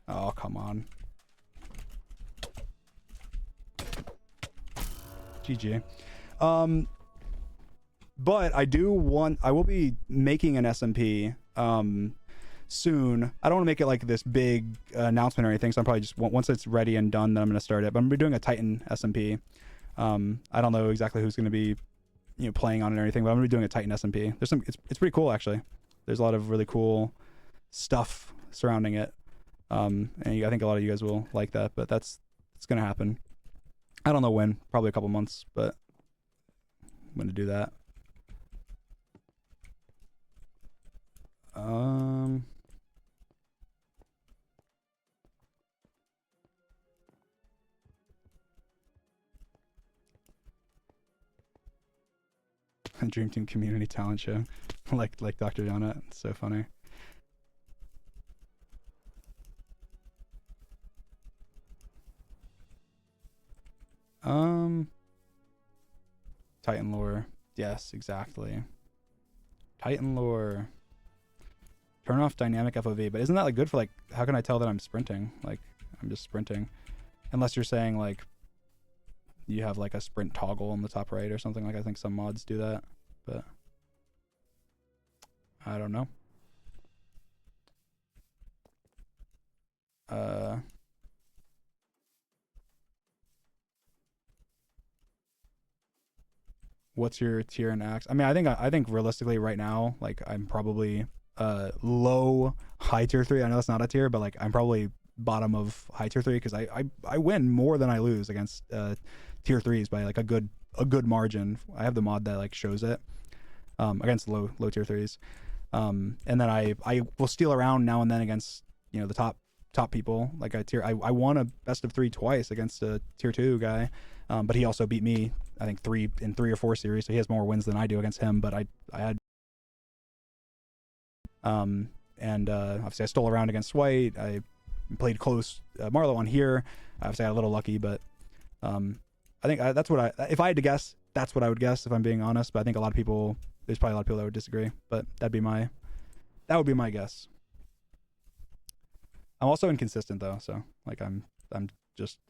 Oh, come on. GG. But I will be making an SMP soon. I don't want to make it like this big announcement or anything, so I'm probably just, once it's ready and done, then I'm going to start it. But I'm going to be doing a Titan SMP. I don't know exactly who's going to be, playing on it or anything, but I'm going to be doing a Titan SMP. It's pretty cool actually. There's a lot of really cool stuff surrounding it. And I think a lot of you guys will like that, but it's going to happen. I don't know when, probably a couple months, but I'm going to do that. Dream Team community talent show. like Dr. Donut. It's so funny. Titan lore. Yes, exactly. Titan lore. Turn off dynamic FOV, but isn't that like good for like, how can I tell that I'm sprinting? Like, I'm just sprinting. Unless you're saying like, you have like a sprint toggle on the top right or something. Like I think some mods do that, but I don't know. What's your tier in axe? I mean, I think realistically right now, like I'm probably low high tier 3. I know that's not a tier, but like I'm probably bottom of high tier 3 because I win more than I lose against tier 3s by like a good margin. I have the mod that like shows it against low tier 3s, and then I will steal around now and then against the top people. Like I won a best of 3 twice against a tier 2 guy, but he also beat me I think 3 or 4 series, so he has more wins than I do against him. But I had and obviously I stole around against White. I played close Marlowe on here. Obviously I got a little lucky, but I think that's what if I had to guess, that's what I would guess if I'm being honest. But I think there's probably a lot of people that would disagree, but that would be my guess. I'm also inconsistent though, so like I'm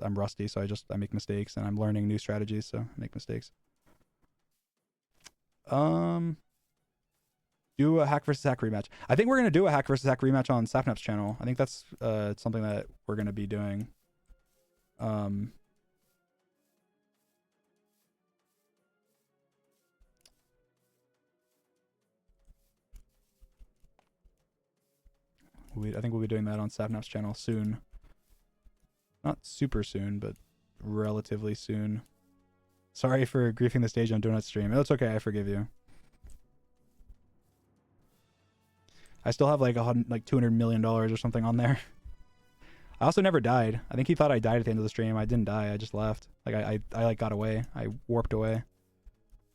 rusty, so I make mistakes, and I'm learning new strategies, so I make mistakes. Do a hack versus hack rematch. I think we're gonna do a hack versus hack rematch on Sapnap's channel. I think that's something that we're gonna be doing. I think we'll be doing that on Sapnap's channel soon. Not super soon, but relatively soon. Sorry for griefing the stage on Donut stream. It's okay, I forgive you. I still have like $200 million or something on there. I also never died. I think he thought I died at the end of the stream. I didn't die. I just left. Like I like got away. I warped away,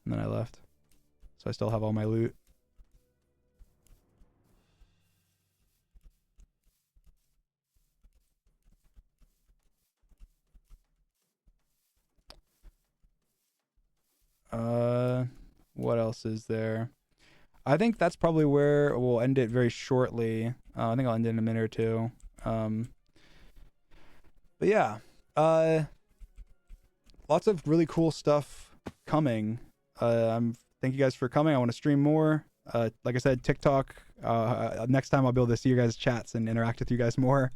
and then I left. So I still have all my loot. What else is there? I think that's probably where we'll end it very shortly. I think I'll end it in a minute or two. But yeah, lots of really cool stuff coming. Thank you guys for coming. I want to stream more. Like I said, TikTok. Next time I'll be able to see your guys' chats and interact with you guys more.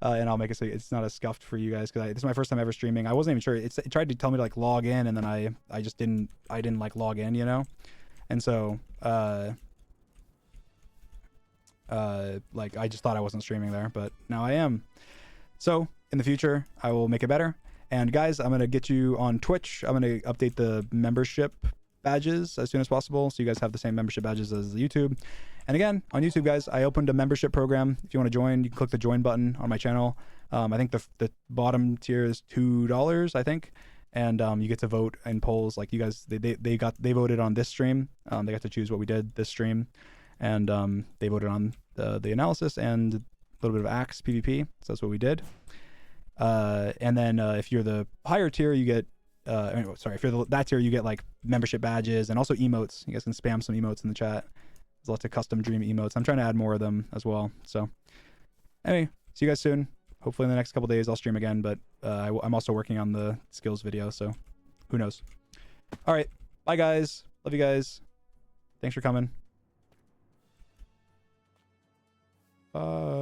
And I'll make it so it's not as scuffed for you guys, because this is my first time ever streaming. I wasn't even sure. It tried to tell me to like log in, and then I just didn't like log in, and so like I just thought I wasn't streaming there, but now I am. So in the future I will make it better. And guys, I'm gonna get you on Twitch. I'm gonna update the membership badges as soon as possible, so you guys have the same membership badges as the YouTube. And again, on YouTube, guys, I opened a membership program. If you want to join, you can click the join button on my channel. I think the bottom tier is $2, I think, and you get to vote in polls. Like you guys, they voted on this stream. They got to choose what we did this stream, and they voted on the analysis and a little bit of Axe PvP. So that's what we did. And then if you're the higher tier, you get if you're that tier, you get like membership badges and also emotes. You guys can spam some emotes in the chat. There's lots of custom dream emotes. I'm trying to add more of them as well. So anyway, see you guys soon. Hopefully in the next couple days I'll stream again, but I'm also working on the skills video, so who knows. All right, bye guys. Love you guys. Thanks for coming. Bye.